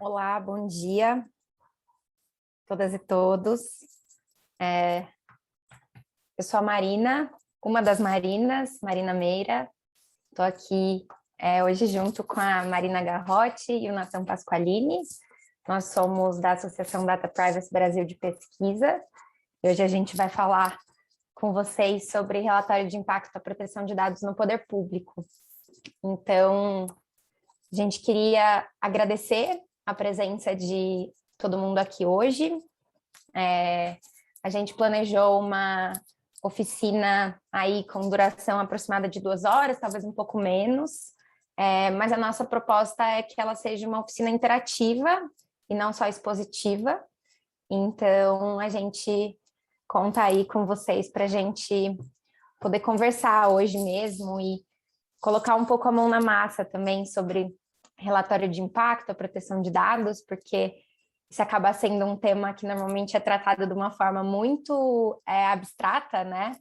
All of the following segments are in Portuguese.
Olá, bom dia, todas e todos. Eu sou a Marina, uma das Marinas, Marina Meira. Estou aqui hoje junto com a Marina Garrotti e o Nathan Pasqualini. Nós somos da Associação Data Privacy Brasil de Pesquisa. E hoje a gente vai falar com vocês sobre relatório de impacto à proteção de dados no poder público. Então, a gente queria agradecer a presença de todo mundo aqui hoje. A gente planejou uma oficina aí com duração aproximada de 2 horas, talvez um pouco menos, mas a nossa proposta é que ela seja uma oficina interativa e não só expositiva. Então, a gente conta aí com vocês para a gente poder conversar hoje mesmo e colocar um pouco a mão na massa também sobre relatório de impacto, a proteção de dados, porque isso acaba sendo um tema que normalmente é tratado de uma forma muito abstrata, né?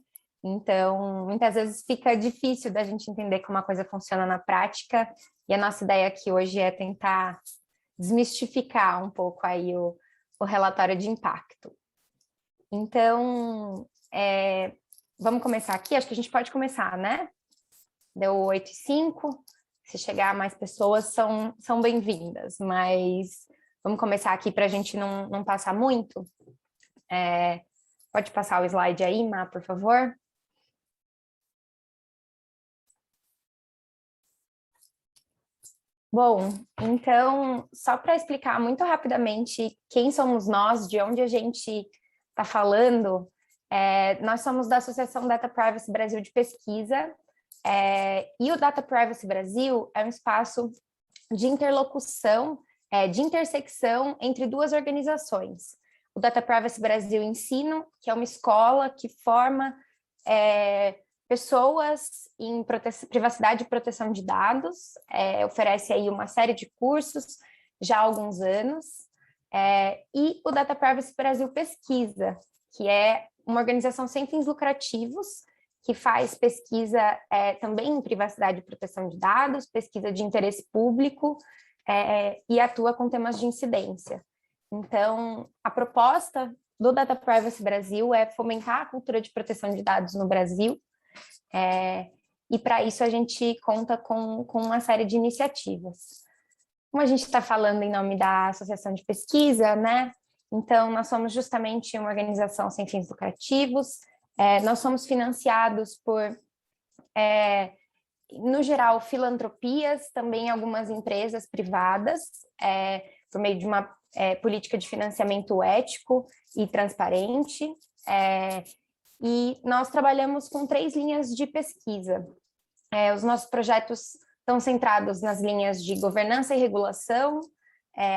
Então, muitas vezes fica difícil da gente entender como a coisa funciona na prática, e a nossa ideia aqui hoje é tentar desmistificar um pouco aí o relatório de impacto. Então, vamos começar aqui? Acho que a gente pode começar, né? Deu 8h05, se chegar mais pessoas são bem-vindas, mas vamos começar aqui para a gente não passar muito. Pode passar o slide aí, Má, por favor? Bom, então, só para explicar muito rapidamente quem somos nós, de onde a gente está falando, nós somos da Associação Data Privacy Brasil de Pesquisa, e o Data Privacy Brasil é um espaço de interlocução, de intersecção entre duas organizações. O Data Privacy Brasil Ensino, que é uma escola que forma pessoas em privacidade e proteção de dados, oferece aí uma série de cursos já há alguns anos, e o Data Privacy Brasil Pesquisa, que é uma organização sem fins lucrativos, que faz pesquisa também em privacidade e proteção de dados, pesquisa de interesse público, e atua com temas de incidência. Então, a proposta do Data Privacy Brasil é fomentar a cultura de proteção de dados no Brasil, e para isso a gente conta com uma série de iniciativas. Como a gente está falando em nome da Associação de Pesquisa, né? Então, nós somos justamente uma organização sem fins lucrativos, nós somos financiados por, no geral, filantropias, também algumas empresas privadas, por meio de uma política de financiamento ético e transparente, e nós trabalhamos com 3 linhas de pesquisa. Os nossos projetos estão centrados nas linhas de governança e regulação,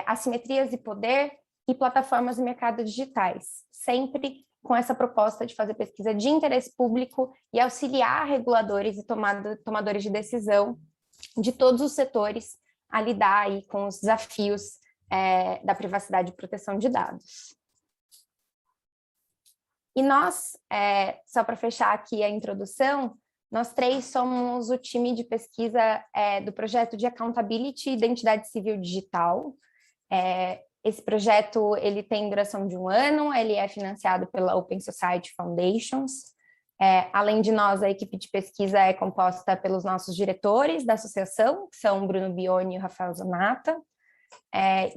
assimetrias de poder e plataformas de mercado digitais, sempre com essa proposta de fazer pesquisa de interesse público e auxiliar reguladores e tomadores de decisão de todos os setores a lidar aí com os desafios da privacidade e proteção de dados. E nós, só para fechar aqui a introdução, nós 3 somos o time de pesquisa do projeto de Accountability e Identidade Civil Digital. Esse projeto ele tem duração de 1 ano, ele é financiado pela Open Society Foundations. Além de nós, a equipe de pesquisa é composta pelos nossos diretores da associação, que são o Bruno Bioni e o Rafael Zanata.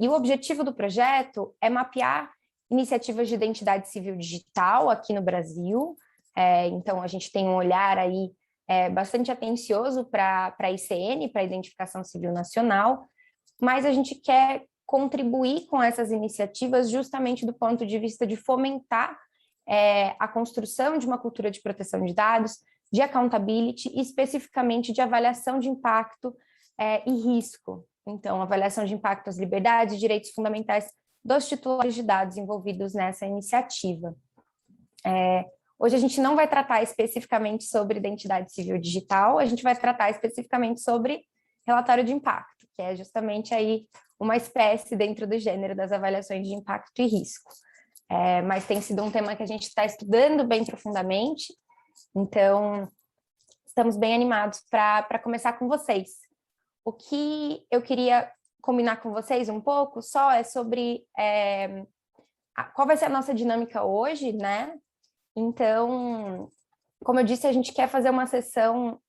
E o objetivo do projeto é mapear iniciativas de identidade civil digital aqui no Brasil. Então, a gente tem um olhar aí bastante atencioso para a ICN, para a Identificação Civil Nacional, mas a gente quer contribuir com essas iniciativas justamente do ponto de vista de fomentar a construção de uma cultura de proteção de dados, de accountability e especificamente de avaliação de impacto e risco. Então, avaliação de impacto às liberdades e direitos fundamentais dos titulares de dados envolvidos nessa iniciativa. Hoje a gente não vai tratar especificamente sobre identidade civil digital, a gente vai tratar especificamente sobre relatório de impacto, que é justamente aí uma espécie dentro do gênero das avaliações de impacto e risco. Mas tem sido um tema que a gente está estudando bem profundamente, então estamos bem animados para começar com vocês. O que eu queria combinar com vocês um pouco só é sobre qual vai ser a nossa dinâmica hoje, né? Então, como eu disse, a gente quer fazer uma sessão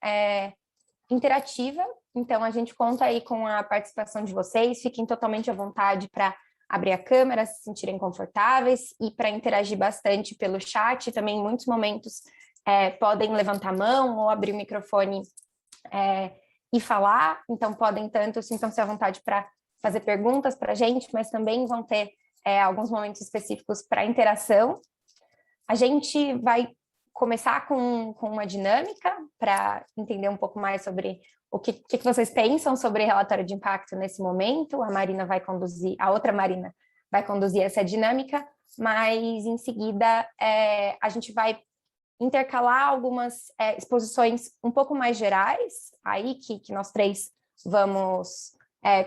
interativa, então a gente conta aí com a participação de vocês, fiquem totalmente à vontade para abrir a câmera, se sentirem confortáveis e para interagir bastante pelo chat, também em muitos momentos podem levantar a mão ou abrir o microfone e falar, então podem tanto, sintam-se à vontade para fazer perguntas para a gente, mas também vão ter alguns momentos específicos para interação. A gente vai começar com uma dinâmica para entender um pouco mais sobre o que vocês pensam sobre relatório de impacto nesse momento. A Marina vai conduzir, a outra Marina vai conduzir essa dinâmica, mas em seguida a gente vai intercalar algumas exposições um pouco mais gerais, aí que nós três vamos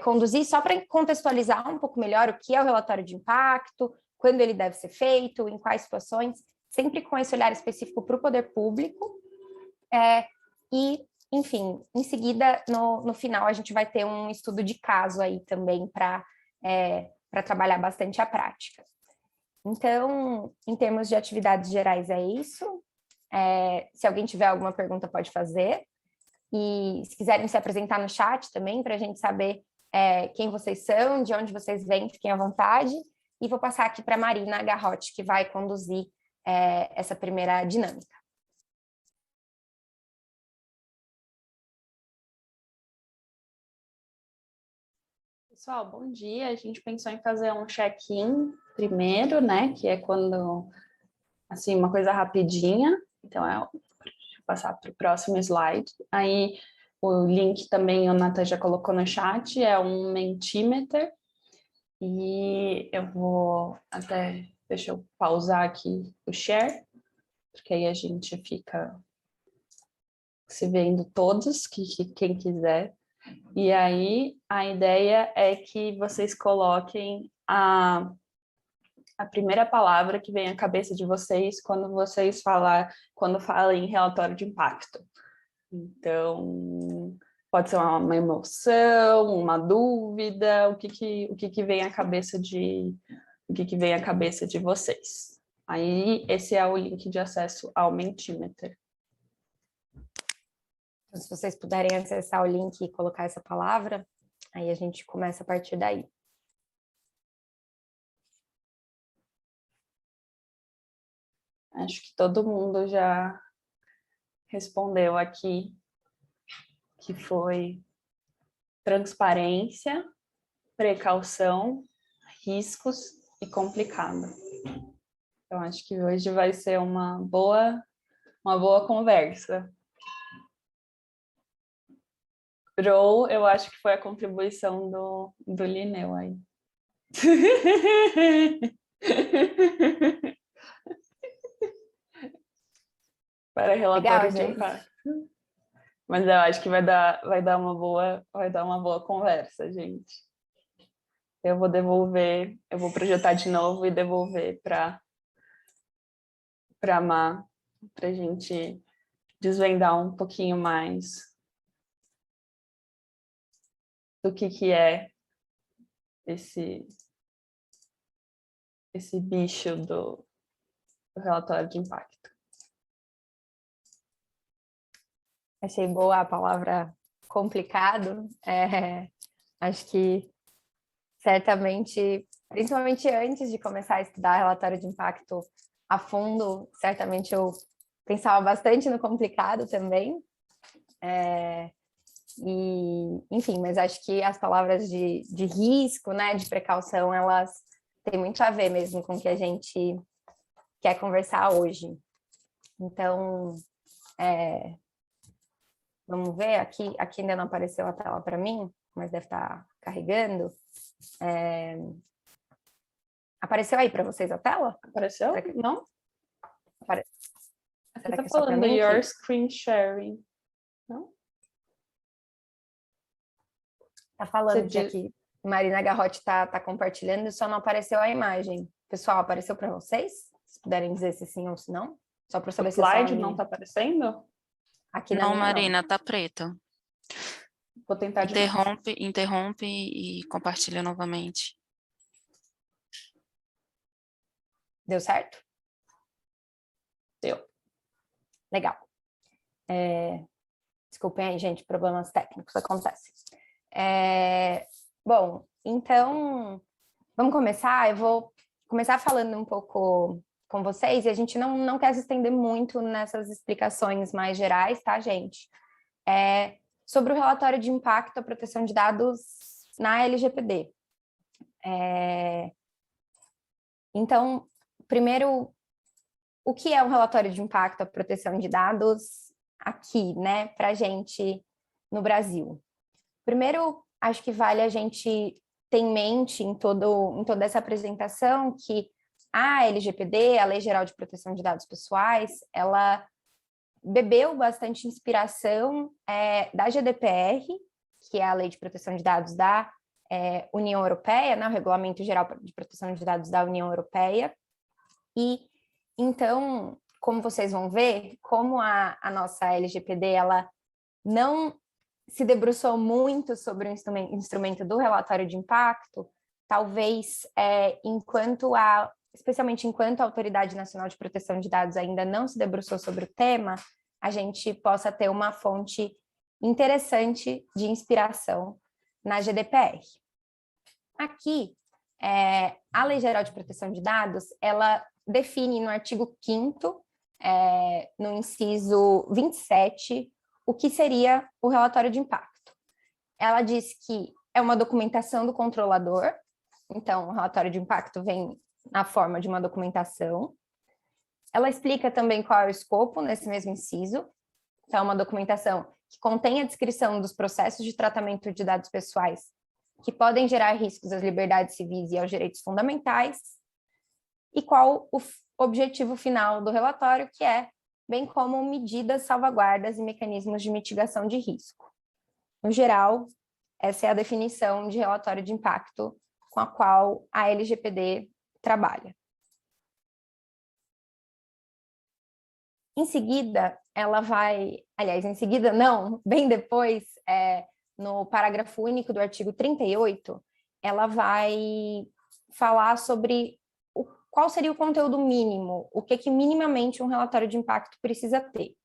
conduzir, só para contextualizar um pouco melhor o que é o relatório de impacto, quando ele deve ser feito, em quais situações, sempre com esse olhar específico para o poder público. E, enfim, em seguida, no final, a gente vai ter um estudo de caso aí também para trabalhar bastante a prática. Então, em termos de atividades gerais, é isso. Se alguém tiver alguma pergunta, pode fazer. E se quiserem se apresentar no chat também, para a gente saber quem vocês são, de onde vocês vêm, fiquem à vontade. E vou passar aqui para a Marina Garrote, que vai conduzir essa primeira dinâmica. Pessoal, bom dia. A gente pensou em fazer um check-in primeiro, né? Que é quando, assim, uma coisa rapidinha. Então, deixa eu passar para o próximo slide. Aí, o link também o Nathan já colocou no chat, é um Mentimeter. E eu vou até, deixa eu pausar aqui o share, porque aí a gente fica se vendo todos, quem quiser. E aí, a ideia é que vocês coloquem a primeira palavra que vem à cabeça de vocês quando falem em relatório de impacto. Então, pode ser uma emoção, uma dúvida, o que vem à cabeça de vocês. Aí, esse é o link de acesso ao Mentimeter. Então, se vocês puderem acessar o link e colocar essa palavra, aí a gente começa a partir daí. Acho que todo mundo já respondeu aqui que foi transparência, precaução, riscos e complicado. Então, acho que hoje vai ser uma boa conversa. Rou, eu acho que foi a contribuição do Lineu aí. Para relatório de impacto. Mas eu acho que vai dar uma boa conversa, gente. Eu vou projetar de novo e devolver para a Má, para a gente desvendar um pouquinho mais do que é esse bicho do relatório de impacto. Achei boa a palavra complicado. Acho que certamente, principalmente antes de começar a estudar relatório de impacto a fundo, certamente eu pensava bastante no complicado também. Enfim, mas acho que as palavras de risco, né, de precaução, elas têm muito a ver mesmo com o que a gente quer conversar hoje. Então, vamos ver, aqui ainda não apareceu a tela para mim, mas deve estar carregando. Apareceu aí para vocês a tela? Apareceu? Não? Você está falando your screen sharing, não? Está falando que aqui Marina Garrote está compartilhando, só não apareceu a imagem. Pessoal, apareceu para vocês? Se puderem dizer se sim ou se não. Só para saber se o slide não está aparecendo? Aqui não, Marina, está preto. Vou tentar de novo. Interrompe e compartilha novamente. Deu certo? Deu. Legal. Desculpem aí, gente, problemas técnicos acontecem. Bom, então, vamos começar. Eu vou começar falando um pouco com vocês, e a gente não quer se estender muito nessas explicações mais gerais, tá, gente? Sobre o relatório de impacto à proteção de dados na LGPD. Então, primeiro, o que é um relatório de impacto à proteção de dados aqui, né, para a gente no Brasil? Primeiro, acho que vale a gente ter em mente em toda essa apresentação que a LGPD, a Lei Geral de Proteção de Dados Pessoais, ela bebeu bastante inspiração da GDPR, que é a Lei de Proteção de Dados da União Europeia, né, o Regulamento Geral de Proteção de Dados da União Europeia. E, então, como vocês vão ver, como a nossa LGPD, ela não se debruçou muito sobre o instrumento do relatório de impacto, talvez especialmente enquanto a Autoridade Nacional de Proteção de Dados ainda não se debruçou sobre o tema, a gente possa ter uma fonte interessante de inspiração na GDPR. Aqui, a Lei Geral de Proteção de Dados, ela define no artigo 5º, no inciso 27, o que seria o relatório de impacto. Ela diz que é uma documentação do controlador, então o relatório de impacto vem na forma de uma documentação. Ela explica também qual é o escopo nesse mesmo inciso, então é uma documentação que contém a descrição dos processos de tratamento de dados pessoais que podem gerar riscos às liberdades civis e aos direitos fundamentais, e qual o objetivo final do relatório, que bem como medidas, salvaguardas e mecanismos de mitigação de risco. No geral, essa é a definição de relatório de impacto com a qual a LGPD trabalha. Em seguida, ela vai... Aliás, em seguida não, bem depois, no parágrafo único do artigo 38, ela vai falar sobre qual seria o conteúdo mínimo, o que minimamente um relatório de impacto precisa ter.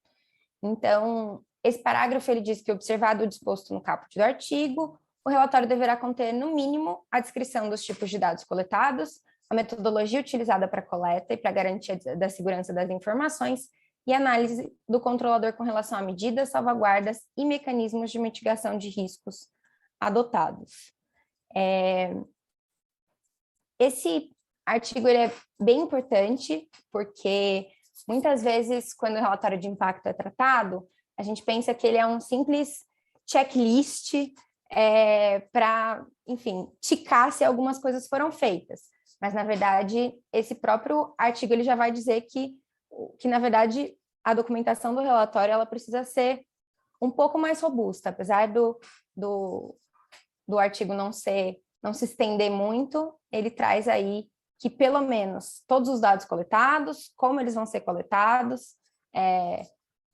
Então, esse parágrafo ele diz que, observado o disposto no caput do artigo, o relatório deverá conter, no mínimo, a descrição dos tipos de dados coletados, a metodologia utilizada para a coleta e para a garantia da segurança das informações e análise do controlador com relação a medidas, salvaguardas e mecanismos de mitigação de riscos adotados. Esse artigo ele é bem importante, porque muitas vezes, quando o relatório de impacto é tratado, a gente pensa que ele é um simples checklist para, enfim, ticar se algumas coisas foram feitas. Mas, na verdade, esse próprio artigo ele já vai dizer que na verdade, a documentação do relatório ela precisa ser um pouco mais robusta, apesar do artigo não se estender muito, ele traz aí que, pelo menos, todos os dados coletados, como eles vão ser coletados,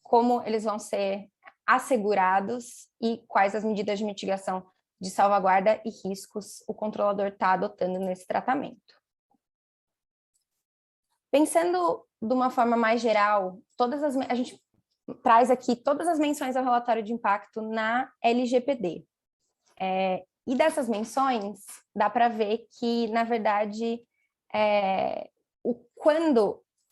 como eles vão ser assegurados e quais as medidas de mitigação de salvaguarda e riscos o controlador está adotando nesse tratamento. Pensando de uma forma mais geral, a gente traz aqui todas as menções ao relatório de impacto na LGPD. E dessas menções, dá para ver que, na verdade,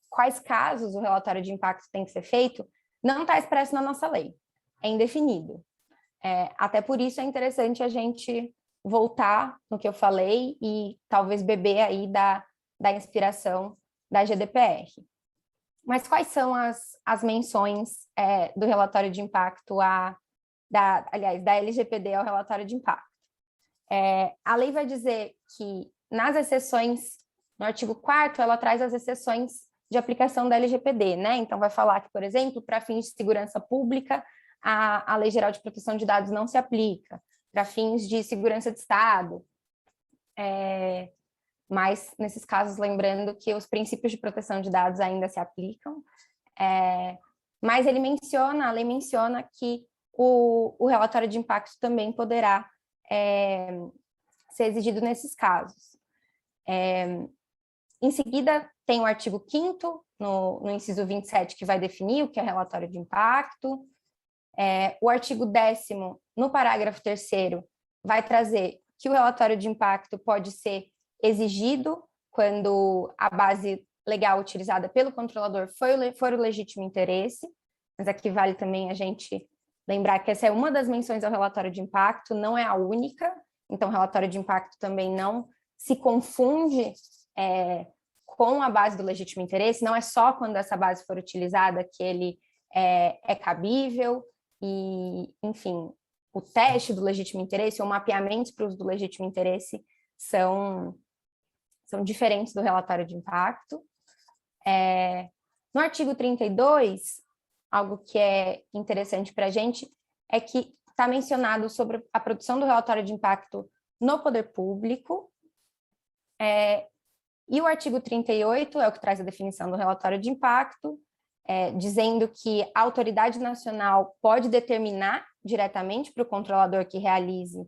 quais casos o relatório de impacto tem que ser feito, não está expresso na nossa lei, é indefinido. Até por isso é interessante a gente voltar no que eu falei e talvez beber aí da inspiração da GDPR. Mas quais são as menções do relatório de impacto, da LGPD ao relatório de impacto? A lei vai dizer que nas exceções, no artigo 4º, ela traz as exceções de aplicação da LGPD, né? Então, vai falar que, por exemplo, para fins de segurança pública, a Lei Geral de Proteção de Dados não se aplica, para fins de segurança de Estado, mas, nesses casos, lembrando que os princípios de proteção de dados ainda se aplicam, mas a lei menciona que o relatório de impacto também poderá ser exigido nesses casos. Em seguida, tem o artigo 5º, no inciso 27, que vai definir o que é relatório de impacto. O artigo 10º, no parágrafo 3º, vai trazer que o relatório de impacto pode ser exigido quando a base legal utilizada pelo controlador for o legítimo interesse, mas aqui vale também a gente lembrar que essa é uma das menções ao relatório de impacto, não é a única, então o relatório de impacto também não se confunde com a base do legítimo interesse, não é só quando essa base for utilizada que ele é cabível, e, enfim, o teste do legítimo interesse ou mapeamentos para o uso do legítimo interesse são diferentes do relatório de impacto. No artigo 32, algo que é interessante para a gente é que está mencionado sobre a produção do relatório de impacto no poder público, e o artigo 38 é o que traz a definição do relatório de impacto, dizendo que a autoridade nacional pode determinar diretamente para o controlador que realize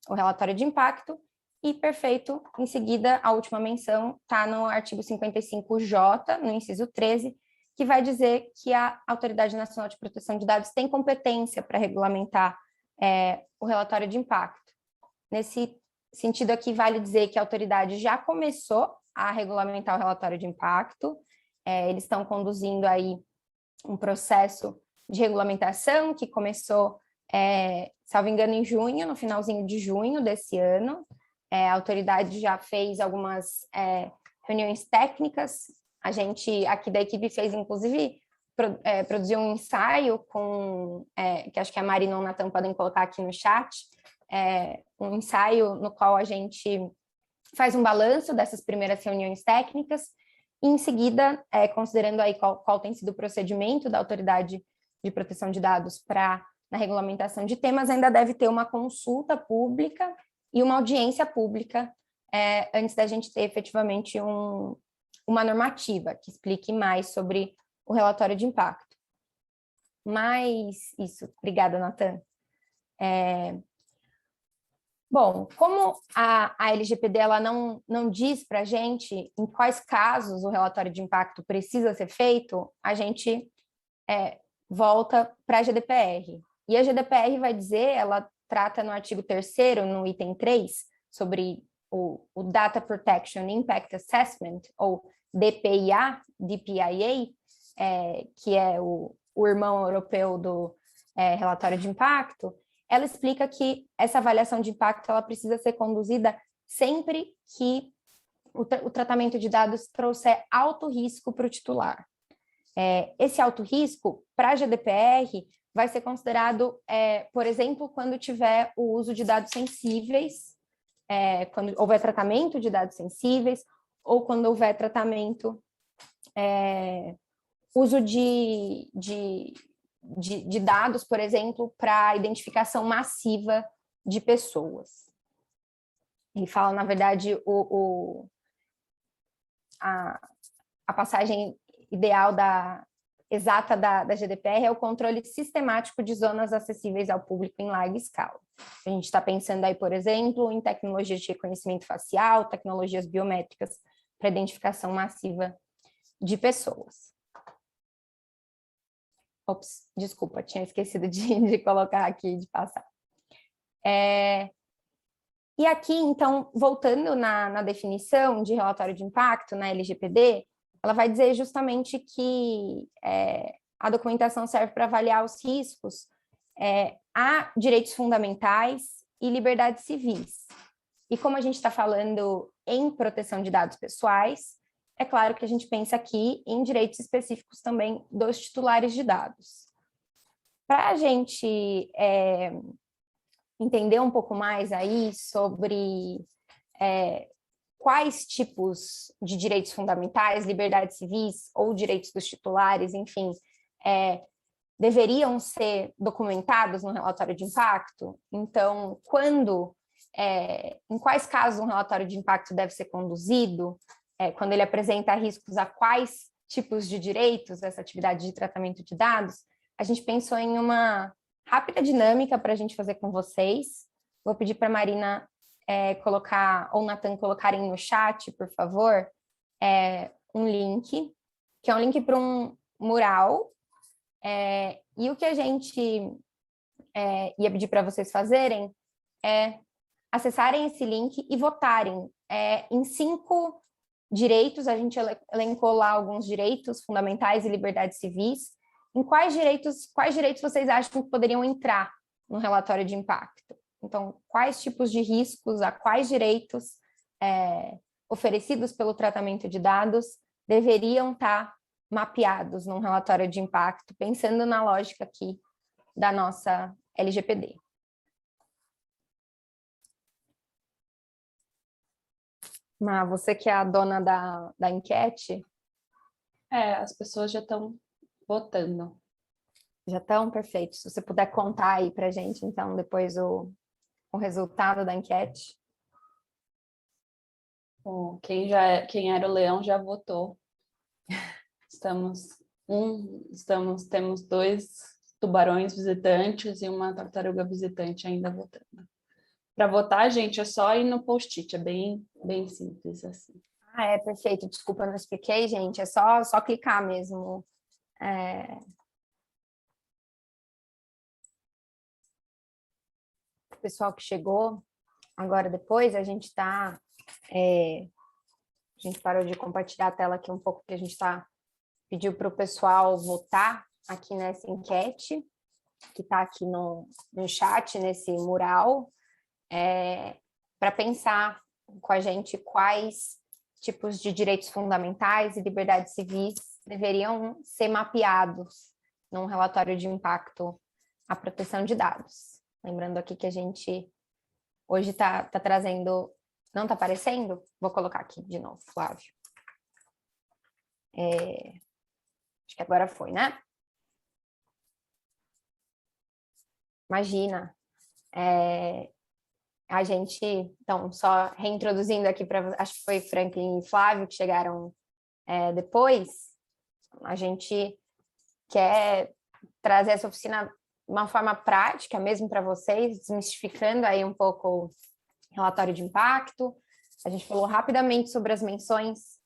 o relatório de impacto, e perfeito, em seguida, a última menção está no artigo 55J, no inciso 13, que vai dizer que a Autoridade Nacional de Proteção de Dados tem competência para regulamentar o relatório de impacto. Nesse sentido aqui, vale dizer que a autoridade já começou a regulamentar o relatório de impacto, eles estão conduzindo aí um processo de regulamentação que começou, salvo engano, em junho, no finalzinho de junho desse ano. A autoridade já fez algumas reuniões técnicas, a gente aqui da equipe fez, inclusive, produziu um ensaio que acho que a Marina ou o Natan podem colocar aqui no chat, um ensaio no qual a gente faz um balanço dessas primeiras reuniões técnicas, e em seguida, considerando aí qual tem sido o procedimento da Autoridade de Proteção de Dados na regulamentação de temas, ainda deve ter uma consulta pública e uma audiência pública antes da gente ter efetivamente uma normativa que explique mais sobre o relatório de impacto. Mas isso, obrigada, Natan. Bom, como a LGPD ela não diz para a gente em quais casos o relatório de impacto precisa ser feito, a gente volta para a GDPR. E a GDPR vai dizer, ela trata no artigo 3º, no item 3, sobre o Data Protection Impact Assessment, ou DPIA, que é o irmão europeu do relatório de impacto. Ela explica que essa avaliação de impacto ela precisa ser conduzida sempre que o tratamento de dados trouxer alto risco para o titular. Esse alto risco, para a GDPR, vai ser considerado, por exemplo, quando tiver o uso de dados sensíveis, quando houver tratamento de dados sensíveis, ou quando houver tratamento, uso de dados, por exemplo, para identificação massiva de pessoas. Ele fala, na verdade, a passagem ideal exata da GDPR é o controle sistemático de zonas acessíveis ao público em larga escala. A gente está pensando aí, por exemplo, em tecnologias de reconhecimento facial, tecnologias biométricas para identificação massiva de pessoas. Ops, desculpa, tinha esquecido de colocar aqui, de passar. E aqui, então, voltando na definição de relatório de impacto, na LGPD, ela vai dizer justamente que a documentação serve para avaliar os riscos a direitos fundamentais e liberdades civis. E como a gente está falando em proteção de dados pessoais, é claro que a gente pensa aqui em direitos específicos também dos titulares de dados. Para a gente entender um pouco mais aí sobre quais tipos de direitos fundamentais, liberdades civis ou direitos dos titulares, enfim, deveriam ser documentados no relatório de impacto. Então, em quais casos um relatório de impacto deve ser conduzido, quando ele apresenta riscos a quais tipos de direitos dessa atividade de tratamento de dados, a gente pensou em uma rápida dinâmica para a gente fazer com vocês. Vou pedir para a Marina colocar, ou o Nathan colocarem no chat, por favor, um link, que é um link para um mural. E o que a gente ia pedir para vocês fazerem é acessarem esse link e votarem em 5 direitos. A gente elencou lá alguns direitos fundamentais e liberdades civis. Em quais direitos vocês acham que poderiam entrar no relatório de impacto? Então, quais tipos de riscos, a quais direitos oferecidos pelo tratamento de dados deveriam estar mapeados num relatório de impacto, pensando na lógica aqui da nossa LGPD. Mas você que é a dona da enquete? As pessoas já estão votando. Já estão? Perfeito. Se você puder contar aí para a gente, então, depois o resultado da enquete. Quem era o leão já votou. Temos 2 tubarões visitantes e uma tartaruga visitante ainda votando. Para votar, gente, é só ir no post-it, é bem simples assim. Perfeito. Desculpa, não expliquei, gente. É só clicar mesmo. O pessoal que chegou agora depois, a gente parou de compartilhar a tela aqui um pouco, porque a gente pediu para o pessoal votar aqui nessa enquete, que está aqui no chat, nesse mural, para pensar com a gente quais tipos de direitos fundamentais e liberdades civis deveriam ser mapeados num relatório de impacto à proteção de dados. Lembrando aqui que a gente hoje está trazendo... Não está aparecendo? Vou colocar aqui de novo, Flávio. Acho que agora foi, né? Imagina. A gente, então, só reintroduzindo aqui para... Acho que foi Franklin e Flávio que chegaram depois. A gente quer trazer essa oficina de uma forma prática, mesmo para vocês, desmistificando aí um pouco o relatório de impacto. A gente falou rapidamente sobre as menções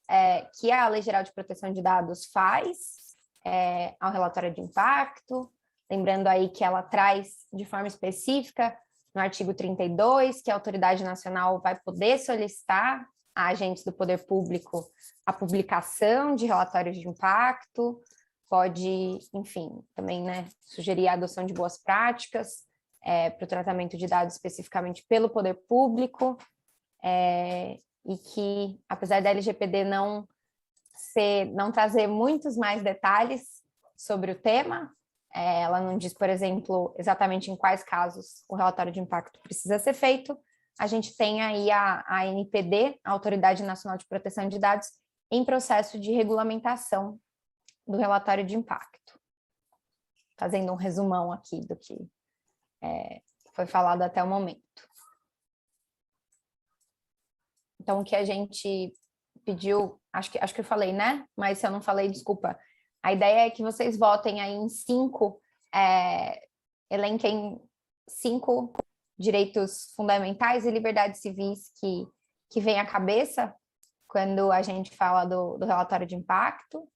que a Lei Geral de Proteção de Dados faz ao relatório de impacto, lembrando aí que ela traz de forma específica no artigo 32, que a autoridade nacional vai poder solicitar a agentes do poder público a publicação de relatórios de impacto, pode, enfim, também, né, sugerir a adoção de boas práticas para o tratamento de dados especificamente pelo poder público, e que, apesar da LGPD não trazer muitos mais detalhes sobre o tema, ela não diz, por exemplo, exatamente em quais casos o relatório de impacto precisa ser feito. A gente tem aí a ANPD, a Autoridade Nacional de Proteção de Dados, em processo de regulamentação do relatório de impacto. Fazendo um resumão aqui do que foi falado até o momento. Então, o que a gente pediu, acho que eu falei, né? Mas se eu não falei, desculpa. A ideia é que vocês votem aí em 5, elenquem 5 direitos fundamentais e liberdades civis que vem à cabeça quando a gente fala do relatório de impacto.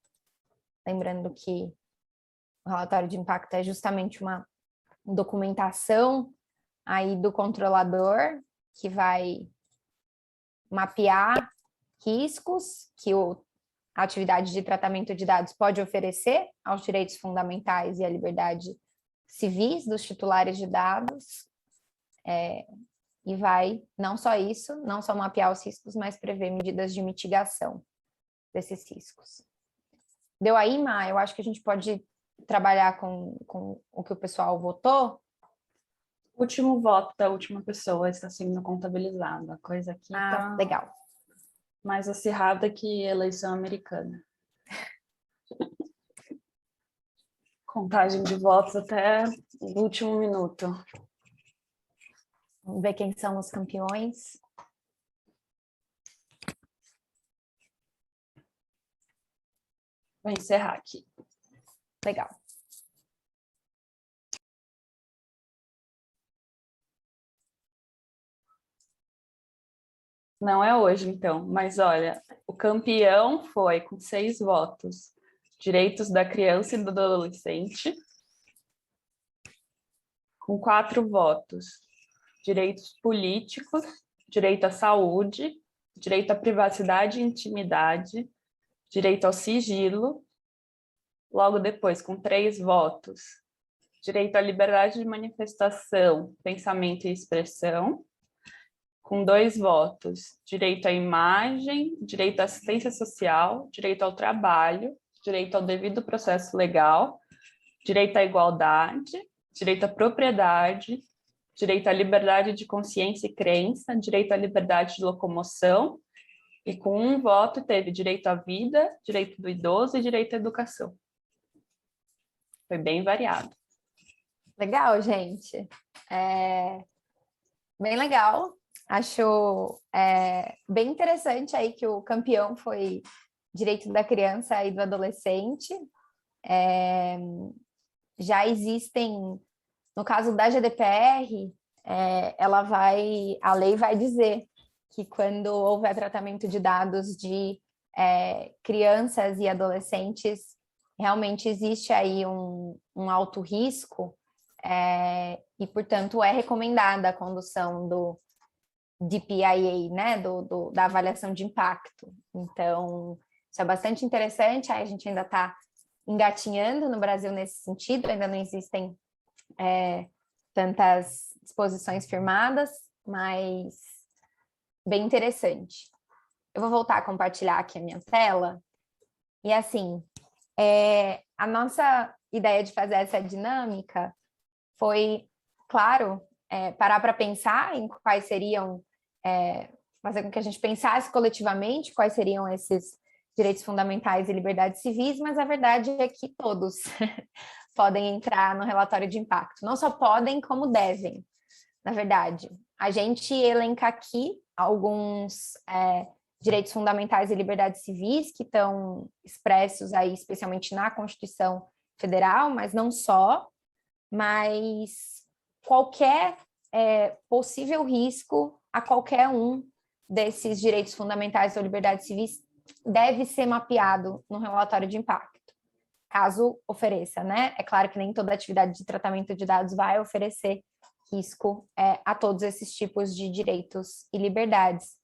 Lembrando que o relatório de impacto é justamente uma documentação aí do controlador que vai mapear riscos que a atividade de tratamento de dados pode oferecer aos direitos fundamentais e à liberdade civis dos titulares de dados, e vai, não só isso, não só mapear os riscos, mas prever medidas de mitigação desses riscos. Deu aí, Ma? Eu acho que a gente pode trabalhar com o que o pessoal votou. O último voto da última pessoa está sendo contabilizado. A coisa aqui está legal. Mais acirrada que eleição americana. Contagem de votos até o último minuto. Vamos ver quem são os campeões. Vou encerrar aqui. Legal. Não é hoje, então, mas olha, o campeão foi com 6 votos. Direitos da criança e do adolescente. Com 4 votos. Direitos políticos, direito à saúde, direito à privacidade e intimidade, direito ao sigilo. Logo depois, com 3 votos, direito à liberdade de manifestação, pensamento e expressão. Com 2 votos, direito à imagem, direito à assistência social, direito ao trabalho, direito ao devido processo legal, direito à igualdade, direito à propriedade, direito à liberdade de consciência e crença, direito à liberdade de locomoção, e com 1 voto teve direito à vida, direito do idoso e direito à educação. Foi bem variado. Legal, gente. Bem legal. Acho bem interessante aí que o campeão foi direito da criança e do adolescente. Já existem, no caso da GDPR, a lei vai dizer que quando houver tratamento de dados de crianças e adolescentes, realmente existe aí um alto risco e, portanto, é recomendada a condução do DPIA, né, da avaliação de impacto. Então, isso é bastante interessante, aí a gente ainda está engatinhando no Brasil nesse sentido, ainda não existem tantas disposições firmadas, mas bem interessante. Eu vou voltar a compartilhar aqui a minha tela, e assim, a nossa ideia de fazer essa dinâmica foi, claro, parar para pensar em quais seriam, fazer com que a gente pensasse coletivamente quais seriam esses direitos fundamentais e liberdades civis, mas a verdade é que todos podem entrar no relatório de impacto. Não só podem, como devem, na verdade. A gente elenca aqui alguns direitos fundamentais e liberdades civis que estão expressos aí, especialmente na Constituição Federal, mas não só, mas qualquer possível risco a qualquer um desses direitos fundamentais ou liberdades civis deve ser mapeado no relatório de impacto, caso ofereça, né? É claro que nem toda atividade de tratamento de dados vai oferecer risco a todos esses tipos de direitos e liberdades,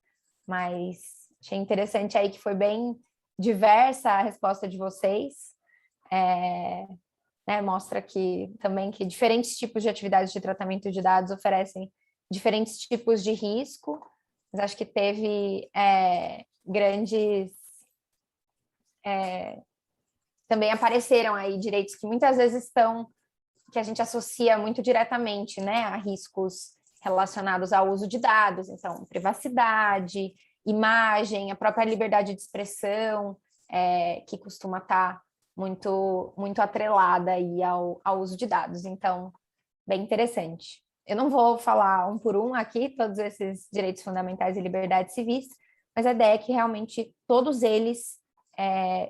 mas achei interessante aí que foi bem diversa a resposta de vocês, né? Mostra que também que diferentes tipos de atividades de tratamento de dados oferecem diferentes tipos de risco, mas acho que teve grandes... também apareceram aí direitos que muitas vezes estão, que a gente associa muito diretamente, né, a riscos relacionados ao uso de dados, então, privacidade, imagem, a própria liberdade de expressão, que costuma estar muito, muito atrelada aí ao uso de dados. Então, bem interessante. Eu não vou falar um por um aqui, todos esses direitos fundamentais e liberdades civis, mas a ideia é que realmente todos eles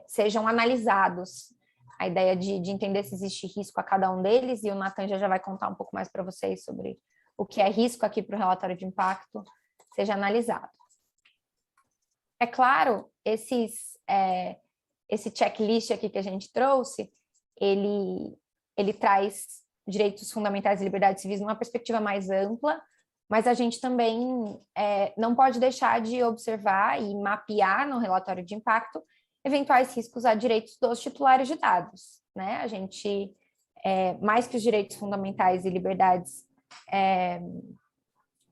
sejam analisados. A ideia de entender se existe risco a cada um deles, e o Nathan já vai contar um pouco mais para vocês sobre o que é risco aqui para o relatório de impacto, seja analisado. É claro, esse checklist aqui que a gente trouxe, ele traz direitos fundamentais e liberdades civis numa perspectiva mais ampla, mas a gente também não pode deixar de observar e mapear no relatório de impacto eventuais riscos a direitos dos titulares de dados, né? A gente, mais que os direitos fundamentais e liberdades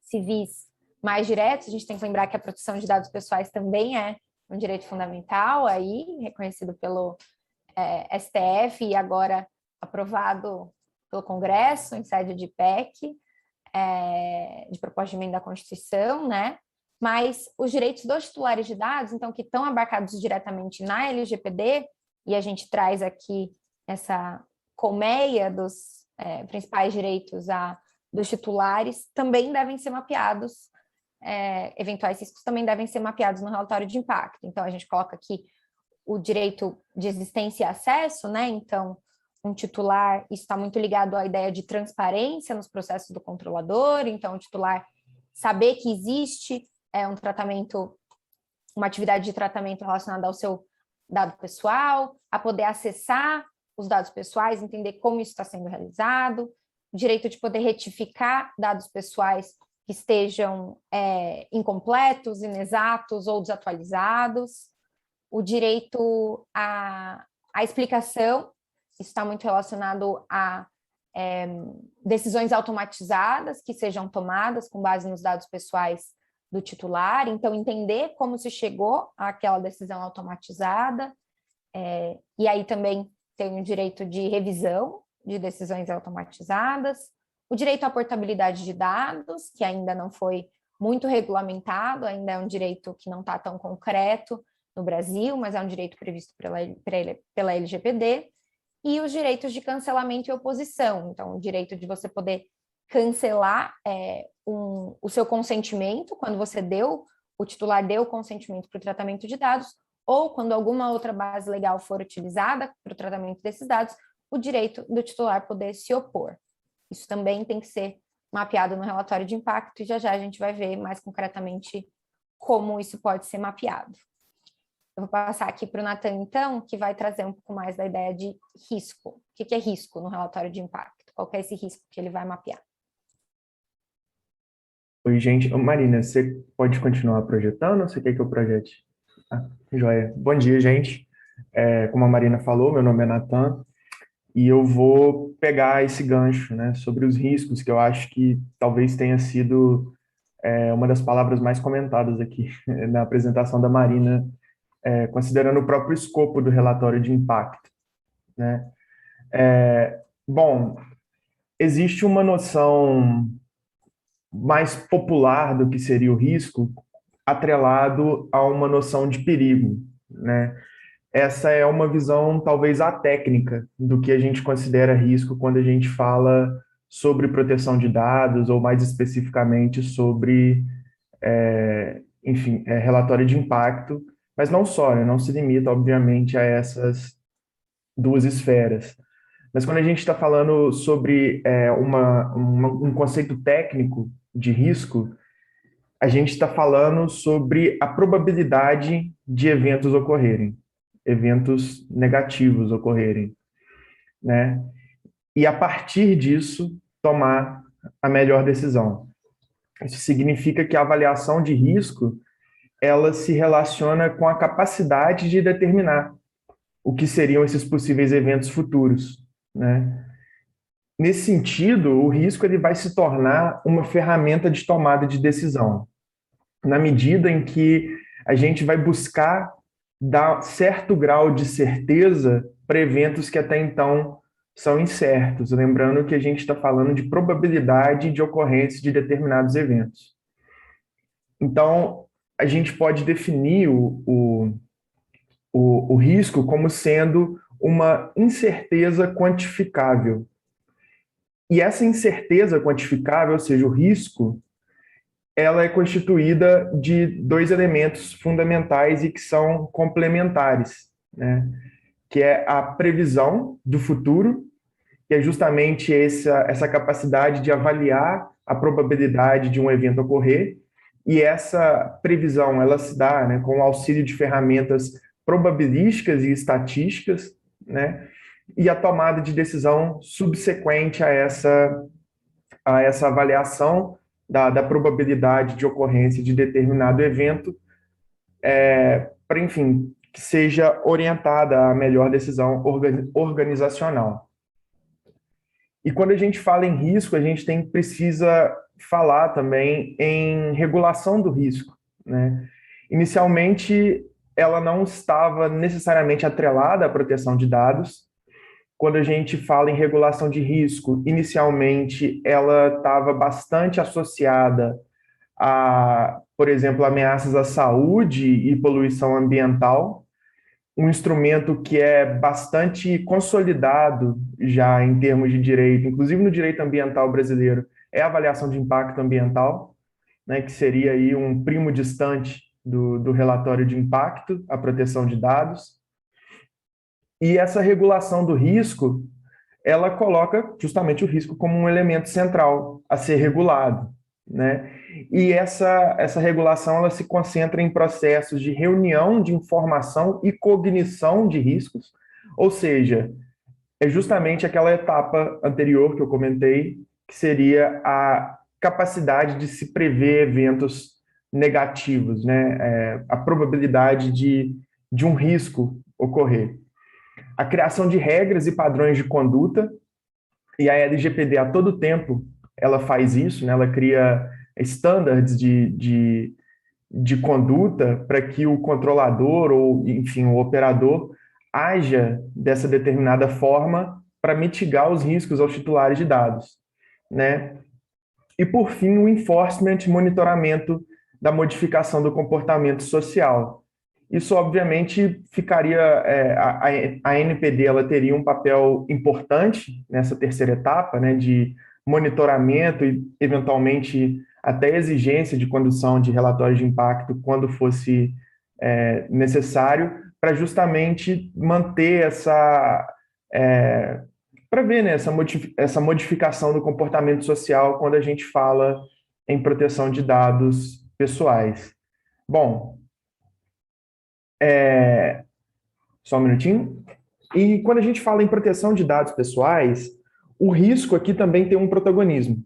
civis mais diretos, a gente tem que lembrar que a proteção de dados pessoais também é um direito fundamental, aí, reconhecido pelo STF e agora aprovado pelo Congresso, em sede de PEC, de proposta de emenda à Constituição, né? Mas os direitos dos titulares de dados, então, que estão abarcados diretamente na LGPD, e a gente traz aqui essa colmeia dos principais direitos dos titulares, também devem ser mapeados, eventuais riscos também devem ser mapeados no relatório de impacto. Então, a gente coloca aqui o direito de existência e acesso, né? Então, um titular, isso está muito ligado à ideia de transparência nos processos do controlador, então o titular saber que existe um tratamento, uma atividade de tratamento relacionada ao seu dado pessoal, a poder acessar os dados pessoais, entender como isso está sendo realizado, o direito de poder retificar dados pessoais que estejam incompletos, inexatos ou desatualizados, o direito à explicação, isso está muito relacionado a decisões automatizadas que sejam tomadas com base nos dados pessoais do titular, então entender como se chegou àquela decisão automatizada, e aí também tem o direito de revisão de decisões automatizadas, o direito à portabilidade de dados, que ainda não foi muito regulamentado, ainda é um direito que não está tão concreto no Brasil, mas é um direito previsto pela LGPD, e os direitos de cancelamento e oposição, então o direito de você poder cancelar o seu consentimento, quando o titular deu o consentimento para o tratamento de dados, ou quando alguma outra base legal for utilizada para o tratamento desses dados, o direito do titular poder se opor. Isso também tem que ser mapeado no relatório de impacto, e já a gente vai ver mais concretamente como isso pode ser mapeado. Eu vou passar aqui para o Nathan, então, que vai trazer um pouco mais da ideia de risco. O que é risco no relatório de impacto? Qual que é esse risco que ele vai mapear? Oi, gente. Marina, você pode continuar projetando ou você quer que eu projete? Joia. Bom dia, gente. Como a Marina falou, meu nome é Nathan e eu vou pegar esse gancho, né, sobre os riscos, que eu acho que talvez tenha sido uma das palavras mais comentadas aqui na apresentação da Marina, considerando o próprio escopo do relatório de impacto, né? Bom, existe uma noção mais popular do que seria o risco, atrelado a uma noção de perigo, né? Essa é uma visão talvez atécnica do que a gente considera risco quando a gente fala sobre proteção de dados, ou mais especificamente sobre, relatório de impacto, mas não só, né? Não se limita, obviamente, a essas duas esferas. Mas quando a gente está falando sobre um conceito técnico de risco, a gente está falando sobre a probabilidade de eventos ocorrerem, eventos negativos ocorrerem, né? E a partir disso, tomar a melhor decisão. Isso significa que a avaliação de risco, ela se relaciona com a capacidade de determinar o que seriam esses possíveis eventos futuros, né? Nesse sentido, o risco ele vai se tornar uma ferramenta de tomada de decisão, na medida em que a gente vai buscar dar certo grau de certeza para eventos que até então são incertos, lembrando que a gente está falando de probabilidade de ocorrência de determinados eventos. Então, a gente pode definir o risco como sendo uma incerteza quantificável. E essa incerteza quantificável, ou seja, o risco, ela é constituída de dois elementos fundamentais e que são complementares, né? Que é a previsão do futuro, que é justamente essa capacidade de avaliar a probabilidade de um evento ocorrer, e essa previsão ela se dá, né, com o auxílio de ferramentas probabilísticas e estatísticas, né? E a tomada de decisão subsequente a essa avaliação da probabilidade de ocorrência de determinado evento, para, enfim, que seja orientada à melhor decisão organizacional. E quando a gente fala em risco, a gente precisa falar também em regulação do risco, né? Inicialmente, ela não estava necessariamente atrelada à proteção de dados. Quando a gente fala em regulação de risco, inicialmente ela estava bastante associada a, por exemplo, ameaças à saúde e poluição ambiental, um instrumento que é bastante consolidado já em termos de direito, inclusive no direito ambiental brasileiro, é a avaliação de impacto ambiental, né, que seria aí um primo distante do relatório de impacto, a proteção de dados. E essa regulação do risco, ela coloca justamente o risco como um elemento central a ser regulado, né? E essa regulação ela se concentra em processos de reunião de informação e cognição de riscos, ou seja, é justamente aquela etapa anterior que eu comentei, que seria a capacidade de se prever eventos negativos, né? A probabilidade de um risco ocorrer. A criação de regras e padrões de conduta, e a LGPD a todo tempo ela faz isso, né? Ela cria standards de conduta para que o controlador ou, enfim, o operador haja dessa determinada forma para mitigar os riscos aos titulares de dados, né? E, por fim, o enforcement, monitoramento da modificação do comportamento social. Isso, obviamente, ficaria... a NPD ela teria um papel importante nessa terceira etapa, né, de monitoramento e, eventualmente, até exigência de condução de relatórios de impacto quando fosse necessário, para justamente manter para ver, né, essa modificação do comportamento social quando a gente fala em proteção de dados pessoais. Bom, só um minutinho. E quando a gente fala em proteção de dados pessoais, o risco aqui também tem um protagonismo.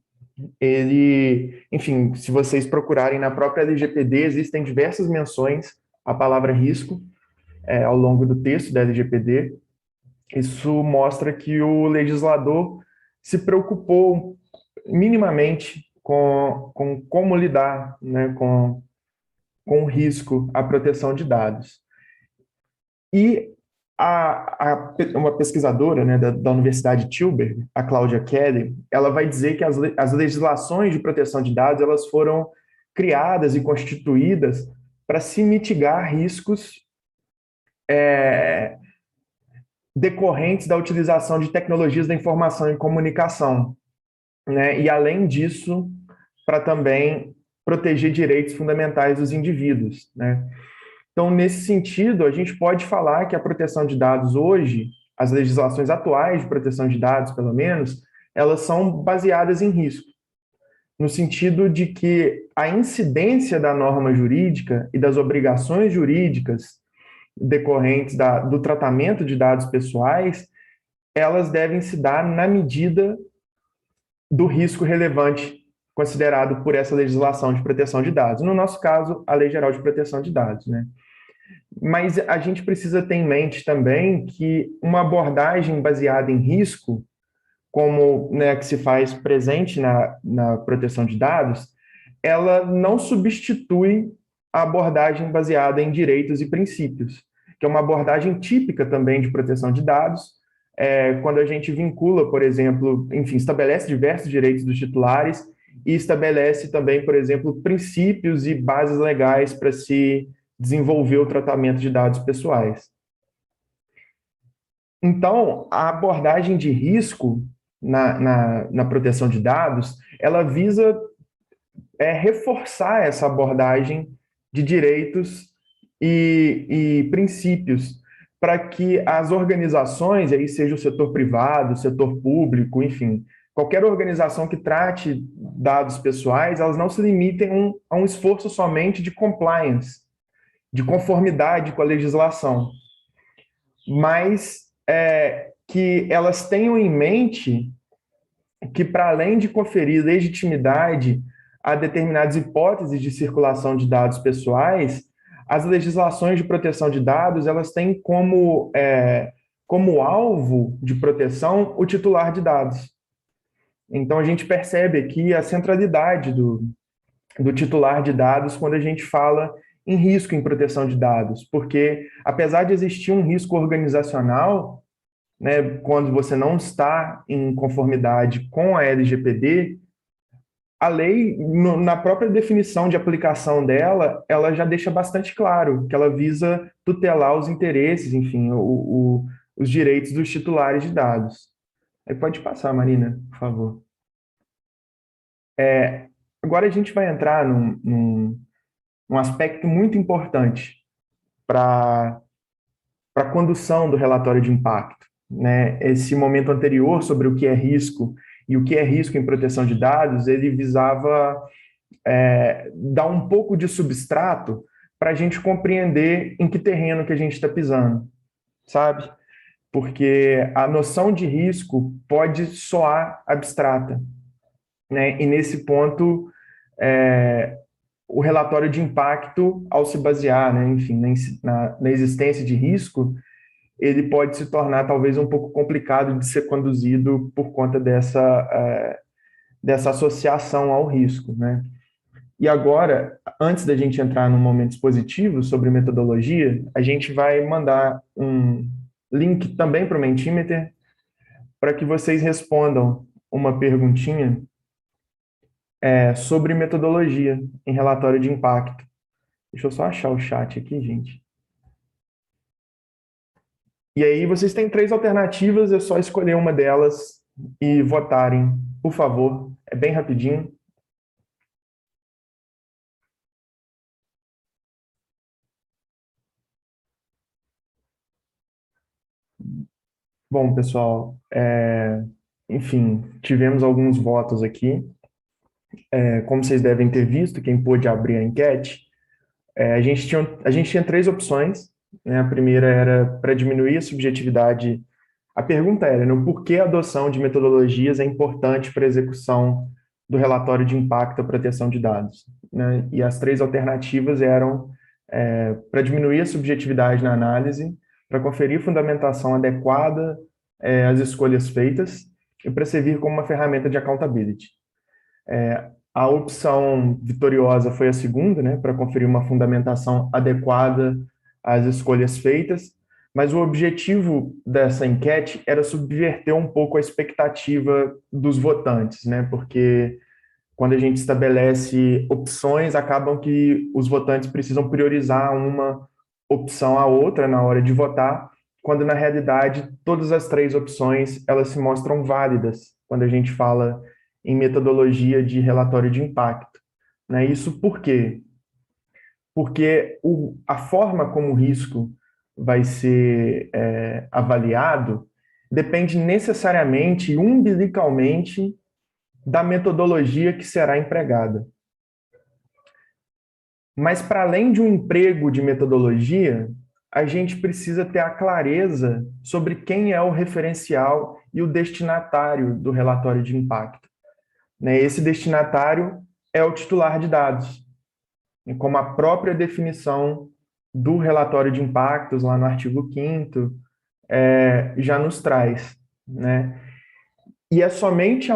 Ele, enfim, se vocês procurarem na própria LGPD, existem diversas menções à palavra risco ao longo do texto da LGPD. Isso mostra que o legislador se preocupou minimamente com como lidar, né, com o risco à proteção de dados. E uma pesquisadora, né, da Universidade Tilburg, a Claudia Kelly, ela vai dizer que as legislações de proteção de dados elas foram criadas e constituídas para se mitigar riscos decorrentes da utilização de tecnologias da informação e comunicação, né? E, além disso, para também proteger direitos fundamentais dos indivíduos, né? Então, nesse sentido, a gente pode falar que a proteção de dados hoje, as legislações atuais de proteção de dados, pelo menos, elas são baseadas em risco, no sentido de que a incidência da norma jurídica e das obrigações jurídicas decorrentes do tratamento de dados pessoais, elas devem se dar na medida do risco relevante considerado por essa legislação de proteção de dados. No nosso caso, a Lei Geral de Proteção de Dados, né? Mas a gente precisa ter em mente também que uma abordagem baseada em risco, como, né, que se faz presente na proteção de dados, ela não substitui a abordagem baseada em direitos e princípios, que é uma abordagem típica também de proteção de dados, quando a gente vincula, por exemplo, enfim, estabelece diversos direitos dos titulares e estabelece também, por exemplo, princípios e bases legais para se desenvolver o tratamento de dados pessoais. Então, a abordagem de risco na proteção de dados, ela visa reforçar essa abordagem de direitos e princípios para que as organizações, aí seja o setor privado, o setor público, enfim, qualquer organização que trate dados pessoais, elas não se limitem a um esforço somente de compliance, de conformidade com a legislação, mas que elas tenham em mente que, para além de conferir legitimidade a determinadas hipóteses de circulação de dados pessoais, as legislações de proteção de dados elas têm como alvo de proteção o titular de dados. Então, a gente percebe aqui a centralidade do titular de dados quando a gente fala em risco em proteção de dados, porque, apesar de existir um risco organizacional, né, quando você não está em conformidade com a LGPD, a lei, na própria definição de aplicação dela, ela já deixa bastante claro que ela visa tutelar os interesses, enfim, os direitos dos titulares de dados. Aí pode passar, Marina, por favor. Agora a gente vai entrar num aspecto muito importante para a condução do relatório de impacto, né? Esse momento anterior sobre o que é risco e o que é risco em proteção de dados, ele visava dar um pouco de substrato para a gente compreender em que terreno que a gente está pisando, sabe? Porque a noção de risco pode soar abstrata, né? E nesse ponto, o relatório de impacto, ao se basear, né, enfim, na existência de risco, ele pode se tornar talvez um pouco complicado de ser conduzido por conta dessa associação ao risco, né? E agora, antes da gente entrar no momento expositivo sobre metodologia, a gente vai mandar um link também para o Mentimeter para que vocês respondam uma perguntinha sobre metodologia em relatório de impacto. Deixa eu só achar o chat aqui, gente. E aí vocês têm 3 alternativas, é só escolher uma delas e votarem, por favor. É bem rapidinho. Bom, pessoal, enfim, tivemos alguns votos aqui. Como vocês devem ter visto, quem pôde abrir a enquete, a gente tinha 3 opções, né? A primeira era para diminuir a subjetividade. A pergunta era, né, por que a adoção de metodologias é importante para a execução do relatório de impacto à proteção de dados, né? E as 3 alternativas eram para diminuir a subjetividade na análise, para conferir fundamentação adequada às escolhas feitas e para servir como uma ferramenta de accountability. A opção vitoriosa foi a segunda, né, para conferir uma fundamentação adequada às escolhas feitas, mas o objetivo dessa enquete era subverter um pouco a expectativa dos votantes, né, porque quando a gente estabelece opções, acabam que os votantes precisam priorizar uma opção à outra na hora de votar, quando na realidade todas as 3 opções elas se mostram válidas quando a gente fala em metodologia de relatório de impacto, né? Isso por quê? Porque a forma como o risco vai ser avaliado depende necessariamente e umbilicalmente da metodologia que será empregada. Mas, para além de um emprego de metodologia, a gente precisa ter a clareza sobre quem é o referencial e o destinatário do relatório de impacto, né? Esse destinatário é o titular de dados, como a própria definição do relatório de impactos, lá no artigo 5º, já nos traz, né? E é somente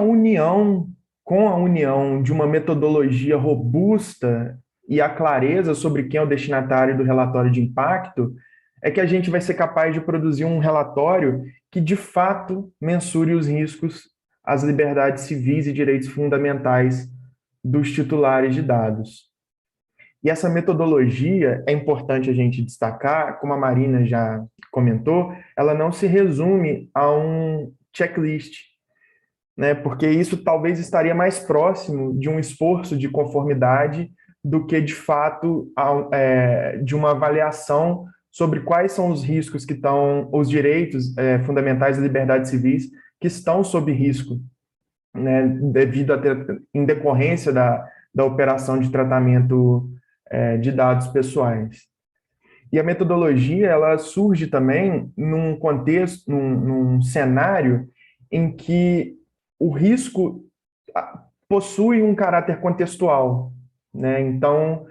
com a união de uma metodologia robusta e a clareza sobre quem é o destinatário do relatório de impacto, é que a gente vai ser capaz de produzir um relatório que, de fato, mensure os riscos às liberdades civis e direitos fundamentais dos titulares de dados. E essa metodologia, é importante a gente destacar, como a Marina já comentou, ela não se resume a um checklist, né? Porque isso talvez estaria mais próximo de um esforço de conformidade do que, de fato, de uma avaliação sobre quais são os riscos que estão, os direitos fundamentais e liberdades civis que estão sob risco, né, em decorrência da operação de tratamento de dados pessoais. E a metodologia, ela surge também num contexto, num cenário em que o risco possui um caráter contextual, né? Então,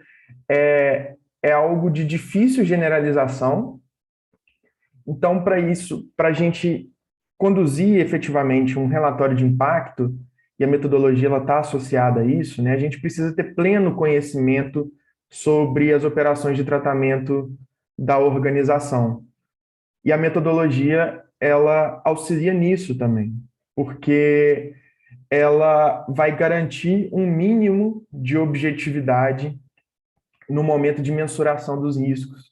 é algo de difícil generalização. Então, para isso, para a gente conduzir efetivamente um relatório de impacto, e a metodologia está associada a isso, né? A gente precisa ter pleno conhecimento sobre as operações de tratamento da organização. E a metodologia, ela auxilia nisso também, porque ela vai garantir um mínimo de objetividade no momento de mensuração dos riscos,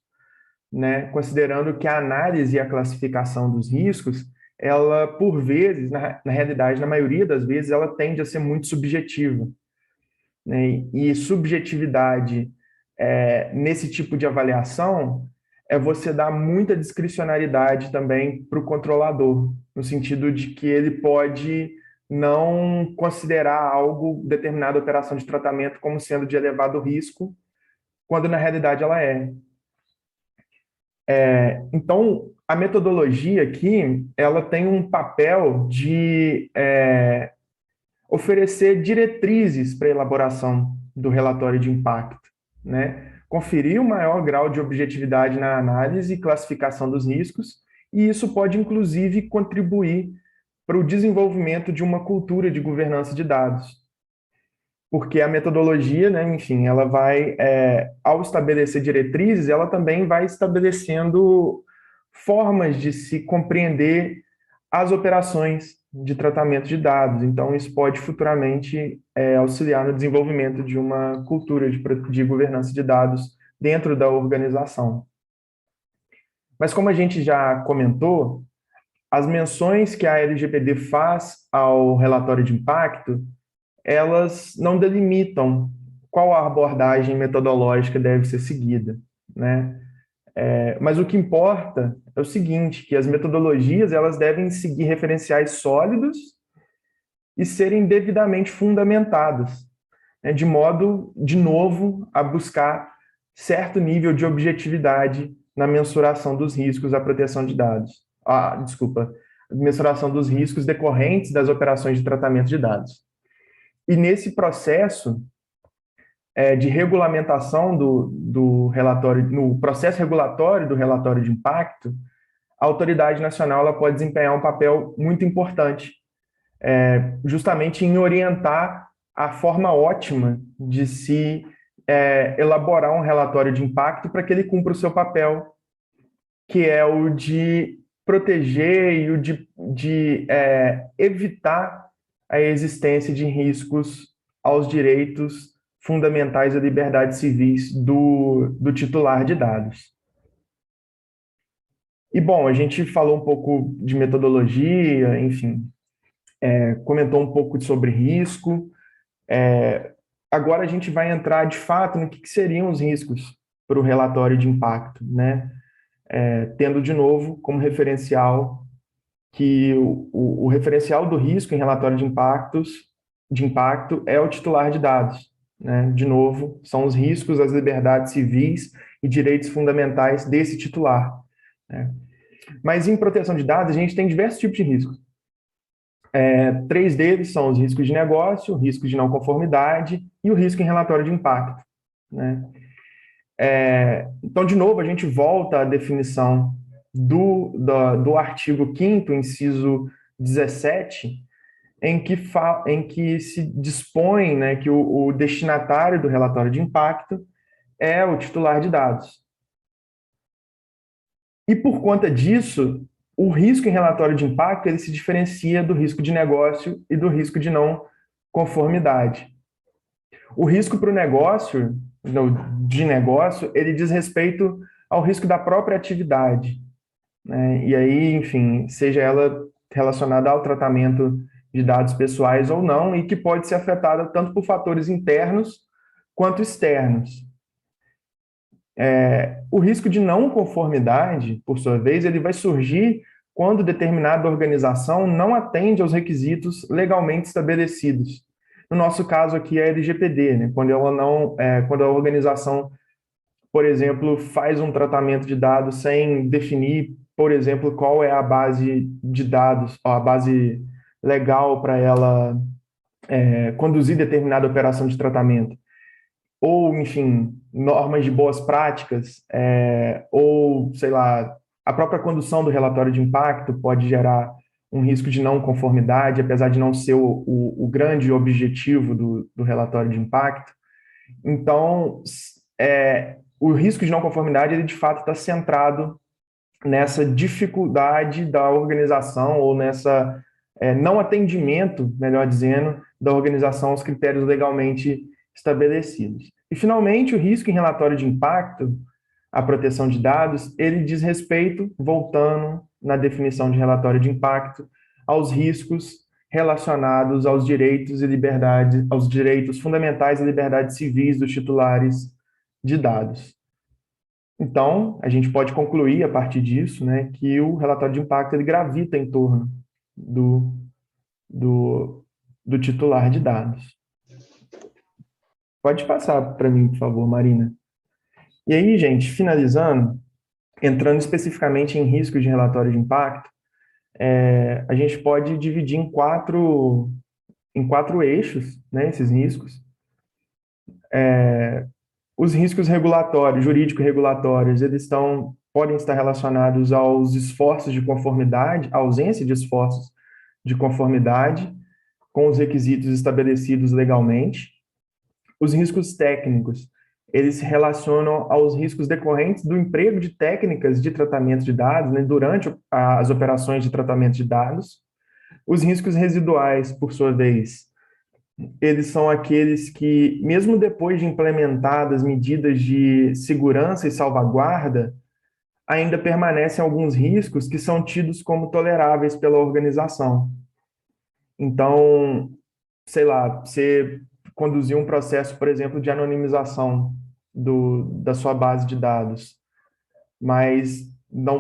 né? Considerando que a análise e a classificação dos riscos, ela, por vezes, na realidade, na maioria das vezes, ela tende a ser muito subjetiva, né? E subjetividade nesse tipo de avaliação é você dar muita discricionariedade também para o controlador, no sentido de que ele pode não considerar algo, determinada operação de tratamento, como sendo de elevado risco, quando na realidade ela é. Então, a metodologia aqui, ela tem um papel de oferecer diretrizes para a elaboração do relatório de impacto, né? Conferir o maior grau de objetividade na análise e classificação dos riscos, e isso pode, inclusive, contribuir para o desenvolvimento de uma cultura de governança de dados. Porque a metodologia, né, enfim, ela vai, ao estabelecer diretrizes, ela também vai estabelecendo formas de se compreender as operações de tratamento de dados. Então, isso pode futuramente auxiliar no desenvolvimento de uma cultura de governança de dados dentro da organização. Mas, como a gente já comentou, as menções que a LGPD faz ao relatório de impacto, elas não delimitam qual a abordagem metodológica deve ser seguida, né? Mas o que importa é o seguinte, que as metodologias elas devem seguir referenciais sólidos e serem devidamente fundamentadas, né, de modo, de novo, a buscar certo nível de objetividade na mensuração dos riscos à proteção de dados. Mensuração dos riscos decorrentes das operações de tratamento de dados. E nesse processo de regulamentação do relatório, no processo regulatório do relatório de impacto, a autoridade nacional ela pode desempenhar um papel muito importante, justamente em orientar a forma ótima de se elaborar um relatório de impacto para que ele cumpra o seu papel, que é o de proteger e o de evitar a existência de riscos aos direitos fundamentais e liberdades civis do titular de dados. E, bom, a gente falou um pouco de metodologia, enfim, comentou um pouco sobre risco. Agora a gente vai entrar, de fato, no que seriam os riscos para o relatório de impacto, né? Tendo, de novo, como referencial que o referencial do risco em relatório de impacto é o titular de dados, né? De novo, são os riscos às liberdades civis e direitos fundamentais desse titular, né? Mas em proteção de dados, a gente tem diversos tipos de riscos. 3 deles são os riscos de negócio, o risco de não conformidade e o risco em relatório de impacto, né? Então, de novo, a gente volta à definição do artigo 5º, inciso 17, em que se dispõe, né, que o destinatário do relatório de impacto é o titular de dados. E por conta disso, o risco em relatório de impacto ele se diferencia do risco de negócio e do risco de não conformidade. O risco para o negócio, de negócio, ele diz respeito ao risco da própria atividade, né? E aí, enfim, seja ela relacionada ao tratamento de dados pessoais ou não, e que pode ser afetada tanto por fatores internos quanto externos. O risco de não conformidade, por sua vez, ele vai surgir quando determinada organização não atende aos requisitos legalmente estabelecidos. No nosso caso aqui é a LGPD, né? Quando a organização, por exemplo, faz um tratamento de dados sem definir, por exemplo, qual é a base de dados, a base legal para ela conduzir determinada operação de tratamento. Ou, enfim, normas de boas práticas, ou, sei lá, a própria condução do relatório de impacto pode gerar um risco de não conformidade, apesar de não ser o grande objetivo do relatório de impacto. Então, o risco de não conformidade, ele de fato está centrado nessa dificuldade da organização ou nessa não atendimento, melhor dizendo, da organização aos critérios legalmente estabelecidos. E, finalmente, o risco em relatório de impacto, a proteção de dados, ele diz respeito, voltando na definição de relatório de impacto, aos riscos relacionados aos direitos e liberdades, aos direitos fundamentais e liberdades civis dos titulares de dados. Então, a gente pode concluir a partir disso, né, que o relatório de impacto ele gravita em torno do titular de dados. Pode passar para mim, por favor, Marina. E aí, gente, finalizando, entrando especificamente em riscos de relatório de impacto, a gente pode dividir em quatro eixos, né, esses riscos. Os riscos regulatórios, jurídico-regulatórios, podem estar relacionados aos esforços de conformidade, à ausência de esforços de conformidade com os requisitos estabelecidos legalmente. Os riscos técnicos, eles se relacionam aos riscos decorrentes do emprego de técnicas de tratamento de dados, né, durante as operações de tratamento de dados. Os riscos residuais, por sua vez, eles são aqueles que, mesmo depois de implementadas medidas de segurança e salvaguarda, ainda permanecem alguns riscos que são tidos como toleráveis pela organização. Então, sei lá, você conduzir um processo, por exemplo, de anonimização da sua base de dados, mas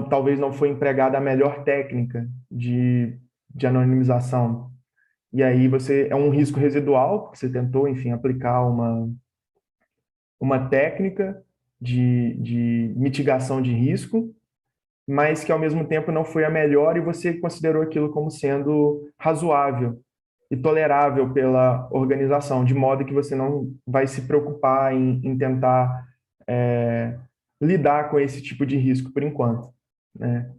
talvez não foi empregada a melhor técnica de anonimização. E aí é um risco residual, porque você tentou, enfim, aplicar uma técnica de mitigação de risco, mas que ao mesmo tempo não foi a melhor e você considerou aquilo como sendo razoável e tolerável pela organização, de modo que você não vai se preocupar em tentar lidar com esse tipo de risco por enquanto, né?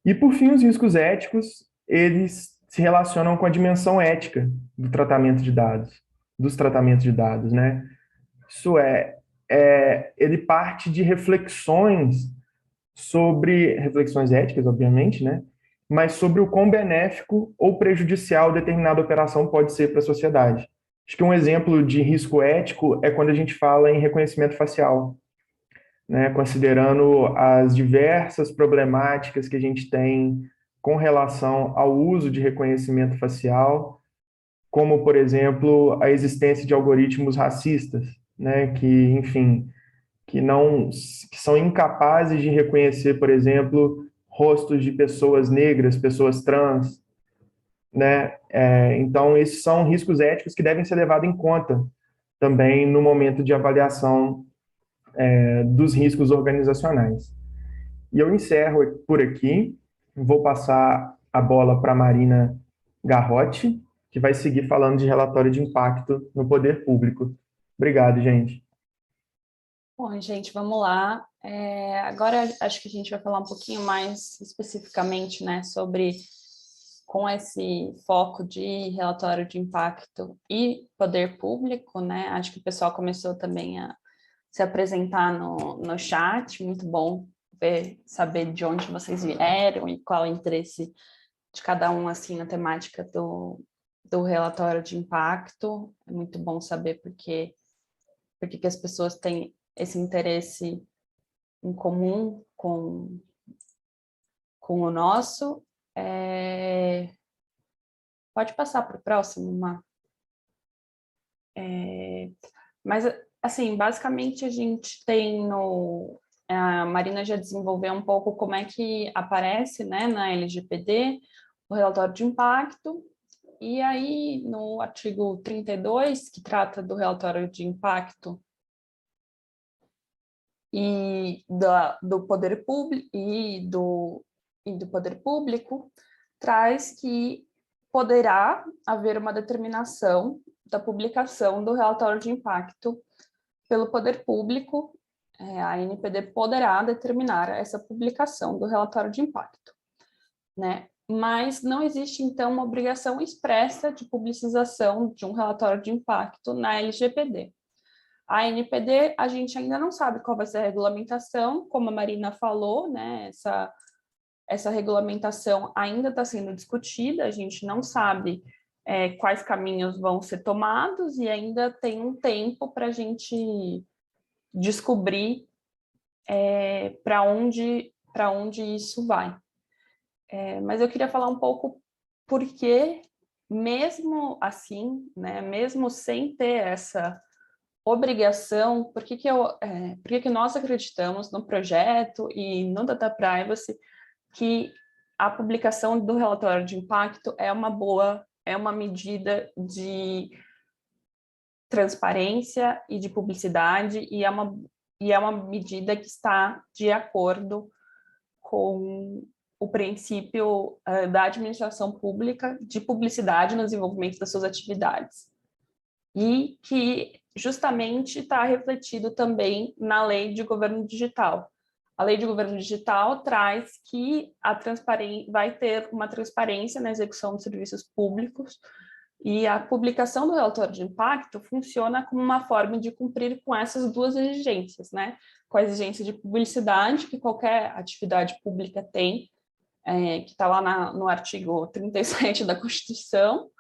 E por fim, os riscos éticos, eles se relacionam com a dimensão ética do tratamento de dados, dos tratamentos de dados, né? Isso ele parte de reflexões reflexões éticas, obviamente, né? Mas sobre o quão benéfico ou prejudicial determinada operação pode ser para a sociedade. Acho que um exemplo de risco ético é quando a gente fala em reconhecimento facial, né? Considerando as diversas problemáticas que a gente tem com relação ao uso de reconhecimento facial, como, por exemplo, a existência de algoritmos racistas, né? Que, enfim, que são incapazes de reconhecer, por exemplo, rostos de pessoas negras, pessoas trans, né? Então, esses são riscos éticos que devem ser levados em conta também no momento de avaliação dos riscos organizacionais. E eu encerro por aqui, vou passar a bola para a Marina Garrotti, que vai seguir falando de relatório de impacto no poder público. Obrigado, gente. Bom, gente, vamos lá. Agora acho que a gente vai falar um pouquinho mais especificamente, né, sobre com esse foco de relatório de impacto e poder público, né? Acho que o pessoal começou também a se apresentar no chat, muito bom saber de onde vocês vieram e qual é o interesse de cada um, assim, na temática do relatório de impacto. É muito bom saber porque que as pessoas têm esse interesse em comum com o nosso. Pode passar para o próximo, Má. Mas, assim, basicamente a gente tem a Marina já desenvolveu um pouco como é que aparece, né, na LGPD o relatório de impacto, e aí no artigo 32, que trata do relatório de impacto e do poder público e do poder público, traz que poderá haver uma determinação da publicação do relatório de impacto pelo poder público. A ANPD poderá determinar essa publicação do relatório de impacto, né? Mas não existe, então, uma obrigação expressa de publicização de um relatório de impacto na LGPD. A ANPD, a gente ainda não sabe qual vai ser a regulamentação, como a Marina falou, né? Essa regulamentação ainda está sendo discutida, a gente não sabe quais caminhos vão ser tomados e ainda tem um tempo para a gente descobrir para onde isso vai. Mas eu queria falar um pouco porque, mesmo assim, né, mesmo sem ter essa obrigação, por que nós acreditamos no projeto e no Data Privacy que a publicação do relatório de impacto é uma boa é uma medida de transparência e de publicidade, e é uma medida que está de acordo com o princípio da administração pública de publicidade no desenvolvimento das suas atividades. E que justamente está refletido também na Lei de Governo Digital. A Lei de Governo Digital traz que vai ter uma transparência na execução de serviços públicos, e a publicação do relatório de impacto funciona como uma forma de cumprir com essas duas exigências, né? Com a exigência de publicidade, que qualquer atividade pública tem, que está lá no artigo 37 da Constituição,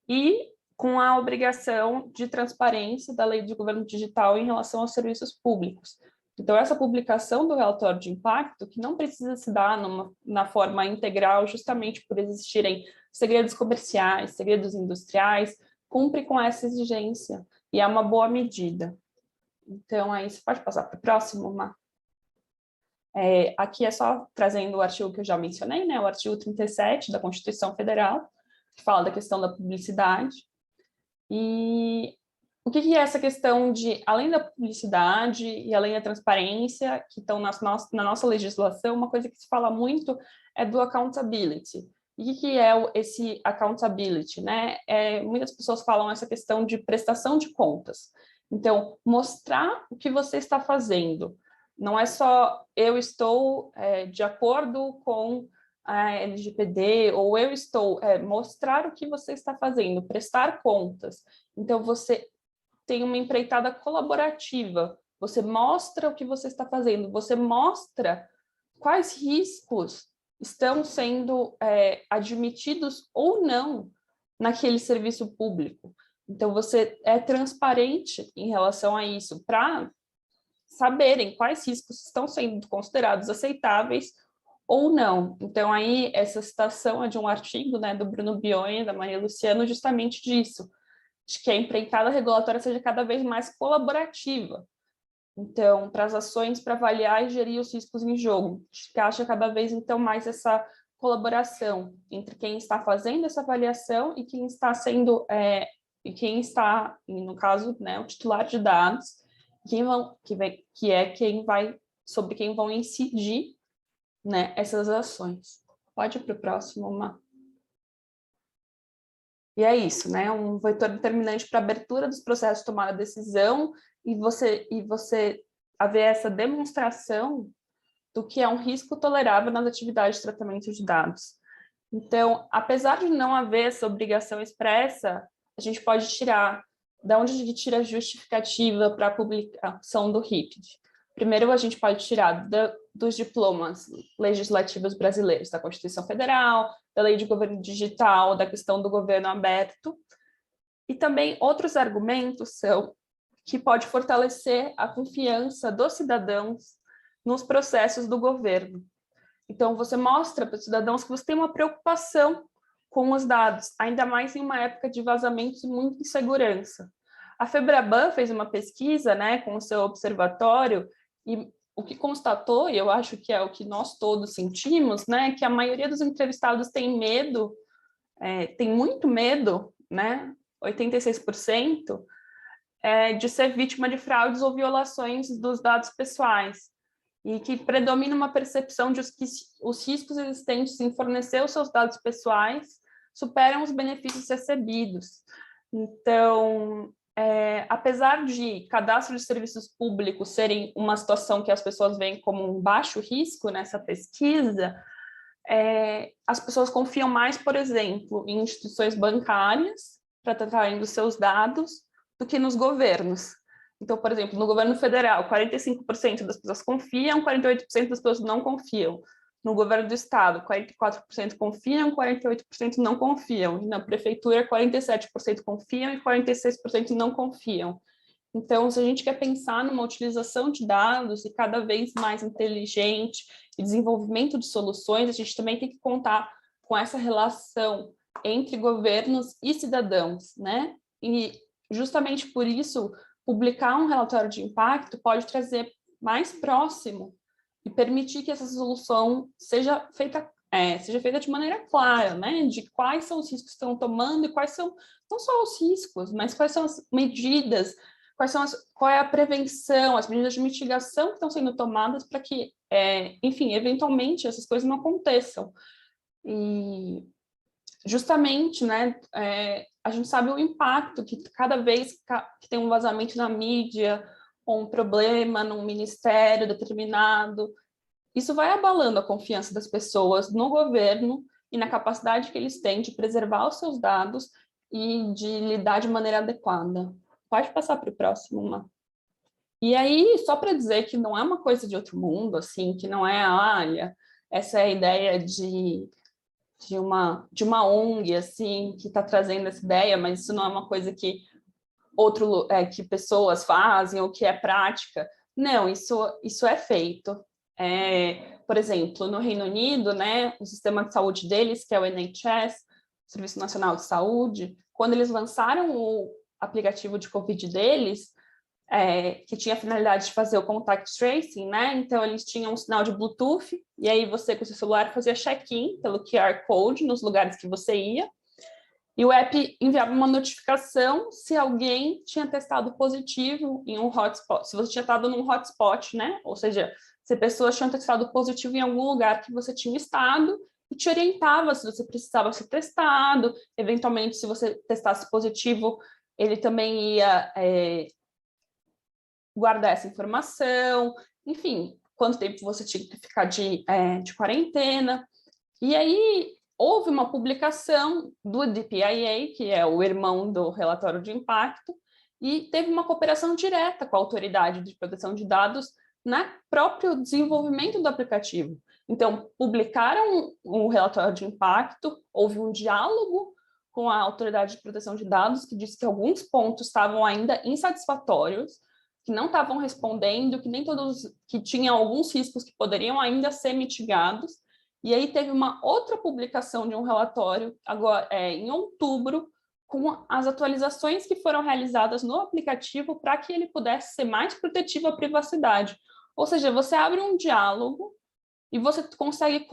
e com a obrigação de transparência da Lei de Governo Digital em relação aos serviços públicos. Então, essa publicação do relatório de impacto, que não precisa se dar na forma integral, justamente por existirem segredos comerciais, segredos industriais, cumpre com essa exigência, e é uma boa medida. Então, aí você pode passar para o próximo, Má. Aqui é só trazendo o artigo que eu já mencionei, né, o artigo 37 da Constituição Federal, que fala da questão da publicidade. E o que é essa questão de, além da publicidade e além da transparência, que estão na nossa legislação, uma coisa que se fala muito é do accountability. E o que é esse accountability, né? Muitas pessoas falam essa questão de prestação de contas. Então, mostrar o que você está fazendo. Não é só eu estou de acordo com a LGPD, ou eu estou mostrar o que você está fazendo, prestar contas. Então, você tem uma empreitada colaborativa, você mostra o que você está fazendo, você mostra quais riscos estão sendo admitidos ou não naquele serviço público. Então, você é transparente em relação a isso, para saberem quais riscos estão sendo considerados aceitáveis ou não. Então, aí, essa citação é de um artigo, né, do Bruno Bioia, da Maria Luciano, justamente disso, de que a empreitada regulatória seja cada vez mais colaborativa. Então, para as ações, para avaliar e gerir os riscos em jogo, que acha cada vez, então, mais essa colaboração entre quem está fazendo essa avaliação e quem está sendo, no caso, né, o titular de dados, sobre quem vão incidir, né, essas ações. Pode ir para o próximo, Má. E é isso, né? Um vetor determinante para a abertura dos processos de tomada de decisão e você haver essa demonstração do que é um risco tolerável nas atividades de tratamento de dados. Então, apesar de não haver essa obrigação expressa, a gente pode tirar, da onde a gente tira a justificativa para a publicação do RIPD. Primeiro, a gente pode tirar dos diplomas legislativos brasileiros, da Constituição Federal, da Lei de Governo Digital, da questão do governo aberto. E também outros argumentos são que pode fortalecer a confiança dos cidadãos nos processos do governo. Então, você mostra para os cidadãos que você tem uma preocupação com os dados, ainda mais em uma época de vazamentos e muita insegurança. A Febraban fez uma pesquisa, né, com o seu observatório, e o que constatou, e eu acho que é o que nós todos sentimos, né, que a maioria dos entrevistados tem medo, tem muito medo, né, 86%, de ser vítima de fraudes ou violações dos dados pessoais, e que predomina uma percepção de que os riscos existentes em fornecer os seus dados pessoais superam os benefícios recebidos. Então, apesar de cadastro de serviços públicos serem uma situação que as pessoas veem como um baixo risco nessa pesquisa, as pessoas confiam mais, por exemplo, em instituições bancárias para tratarem dos seus dados do que nos governos. Então, por exemplo, no governo federal, 45% das pessoas confiam, 48% das pessoas não confiam. No governo do estado, 44% confiam, 48% não confiam. Na prefeitura, 47% confiam e 46% não confiam. Então, se a gente quer pensar numa utilização de dados e cada vez mais inteligente e desenvolvimento de soluções, a gente também tem que contar com essa relação entre governos e cidadãos, né? E justamente por isso, publicar um relatório de impacto pode trazer mais próximo e permitir que essa solução seja feita seja feita de maneira clara, né? De quais são os riscos que estão tomando e quais são, não só os riscos, mas quais são as medidas, qual é a prevenção, as medidas de mitigação que estão sendo tomadas para que, enfim, eventualmente essas coisas não aconteçam. E justamente, né, a gente sabe o impacto que cada vez que tem um vazamento na mídia, ou um problema num ministério determinado, isso vai abalando a confiança das pessoas no governo e na capacidade que eles têm de preservar os seus dados e de lidar de maneira adequada. Pode passar para o próximo, Má. E aí, só para dizer que não é uma coisa de outro mundo, assim, que não é, olha, essa é a ideia de uma ONG, assim, que está trazendo essa ideia, mas isso não é uma coisa que que pessoas fazem ou que é prática. Não, isso é feito. Por exemplo, no Reino Unido, né, o sistema de saúde deles, que é o NHS, Serviço Nacional de Saúde, quando eles lançaram o aplicativo de Covid deles, que tinha a finalidade de fazer o contact tracing, né? Então, eles tinham um sinal de Bluetooth, e aí você, com o seu celular, fazia check-in pelo QR Code nos lugares que você ia, e o app enviava uma notificação se alguém tinha testado positivo em um hotspot, se você tinha estado num hotspot, né? Ou seja, se pessoas tinham testado positivo em algum lugar que você tinha estado, e te orientava se você precisava ser testado, eventualmente, se você testasse positivo, ele também ia guardar essa informação, enfim, quanto tempo você tinha que ficar de quarentena. E aí houve uma publicação do DPIA, que é o irmão do relatório de impacto, e teve uma cooperação direta com a autoridade de proteção de dados no próprio desenvolvimento do aplicativo. Então, publicaram um relatório de impacto, houve um diálogo com a autoridade de proteção de dados, que disse que alguns pontos estavam ainda insatisfatórios, que não estavam respondendo, que nem todos, que tinham alguns riscos que poderiam ainda ser mitigados. E aí teve uma outra publicação de um relatório agora em outubro, com as atualizações que foram realizadas no aplicativo para que ele pudesse ser mais protetivo à privacidade. Ou seja, você abre um diálogo e você consegue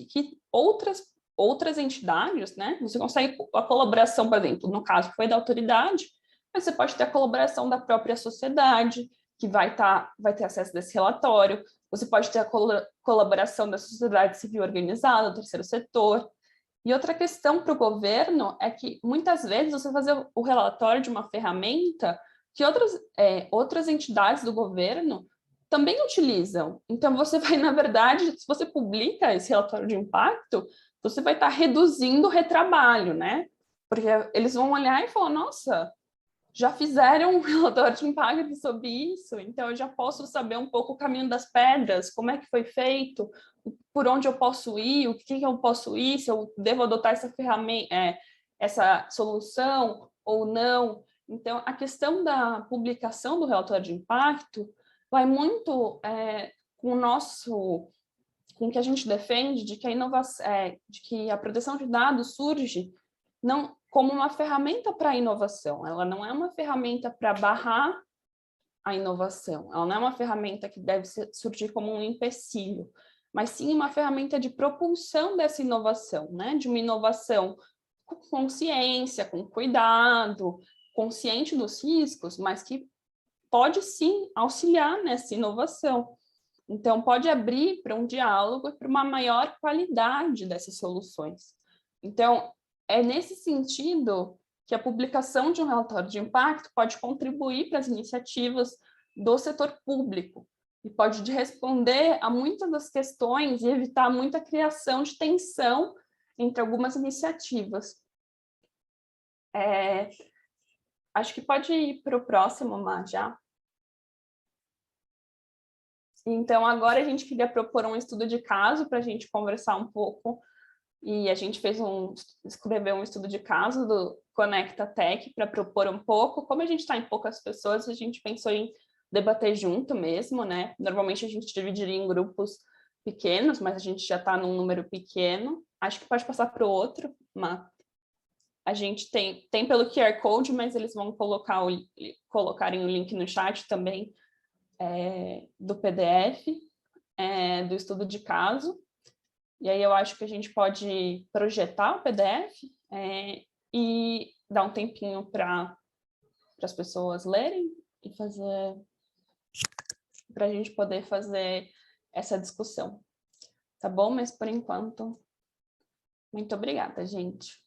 que outras entidades, né? Você consegue a colaboração, por exemplo, no caso que foi da autoridade, mas você pode ter a colaboração da própria sociedade, que vai ter acesso desse relatório, você pode ter a colaboração da sociedade civil organizada, do terceiro setor. E outra questão para o governo é que, muitas vezes, você fazer o relatório de uma ferramenta que outras entidades do governo também utilizam. Então, você vai, na verdade, se você publica esse relatório de impacto, você vai estar reduzindo o retrabalho, né? Porque eles vão olhar e falar, nossa, já fizeram um relatório de impacto sobre isso, então eu já posso saber um pouco o caminho das pedras, como é que foi feito, por onde eu posso ir, o que eu posso ir, se eu devo adotar essa ferramenta, essa solução ou não. Então, a questão da publicação do relatório de impacto vai muito com o que a gente defende de que a inovação, de que a proteção de dados surge não como uma ferramenta para a inovação, ela não é uma ferramenta para barrar a inovação, ela não é uma ferramenta que deve surgir como um empecilho, mas sim uma ferramenta de propulsão dessa inovação, né? De uma inovação com consciência, com cuidado, consciente dos riscos, mas que pode sim auxiliar nessa inovação. Então, pode abrir para um diálogo e para uma maior qualidade dessas soluções. Então, é nesse sentido que a publicação de um relatório de impacto pode contribuir para as iniciativas do setor público e pode responder a muitas das questões e evitar muita criação de tensão entre algumas iniciativas. Acho que pode ir para o próximo, Má, já. Então, agora a gente queria propor um estudo de caso para a gente conversar um pouco, e a gente escreveu um estudo de caso do Conecta Tech para propor um pouco. Como a gente está em poucas pessoas, a gente pensou em debater junto mesmo, né? Normalmente a gente dividiria em grupos pequenos, mas a gente já está num número pequeno. Acho que pode passar para o outro, mas a gente tem pelo QR Code, mas eles vão colocarem o link no chat também, do PDF, do estudo de caso. E aí eu acho que a gente pode projetar o PDF e dar um tempinho para as pessoas lerem e fazer, para a gente poder fazer essa discussão. Tá bom? Mas por enquanto, muito obrigada, gente.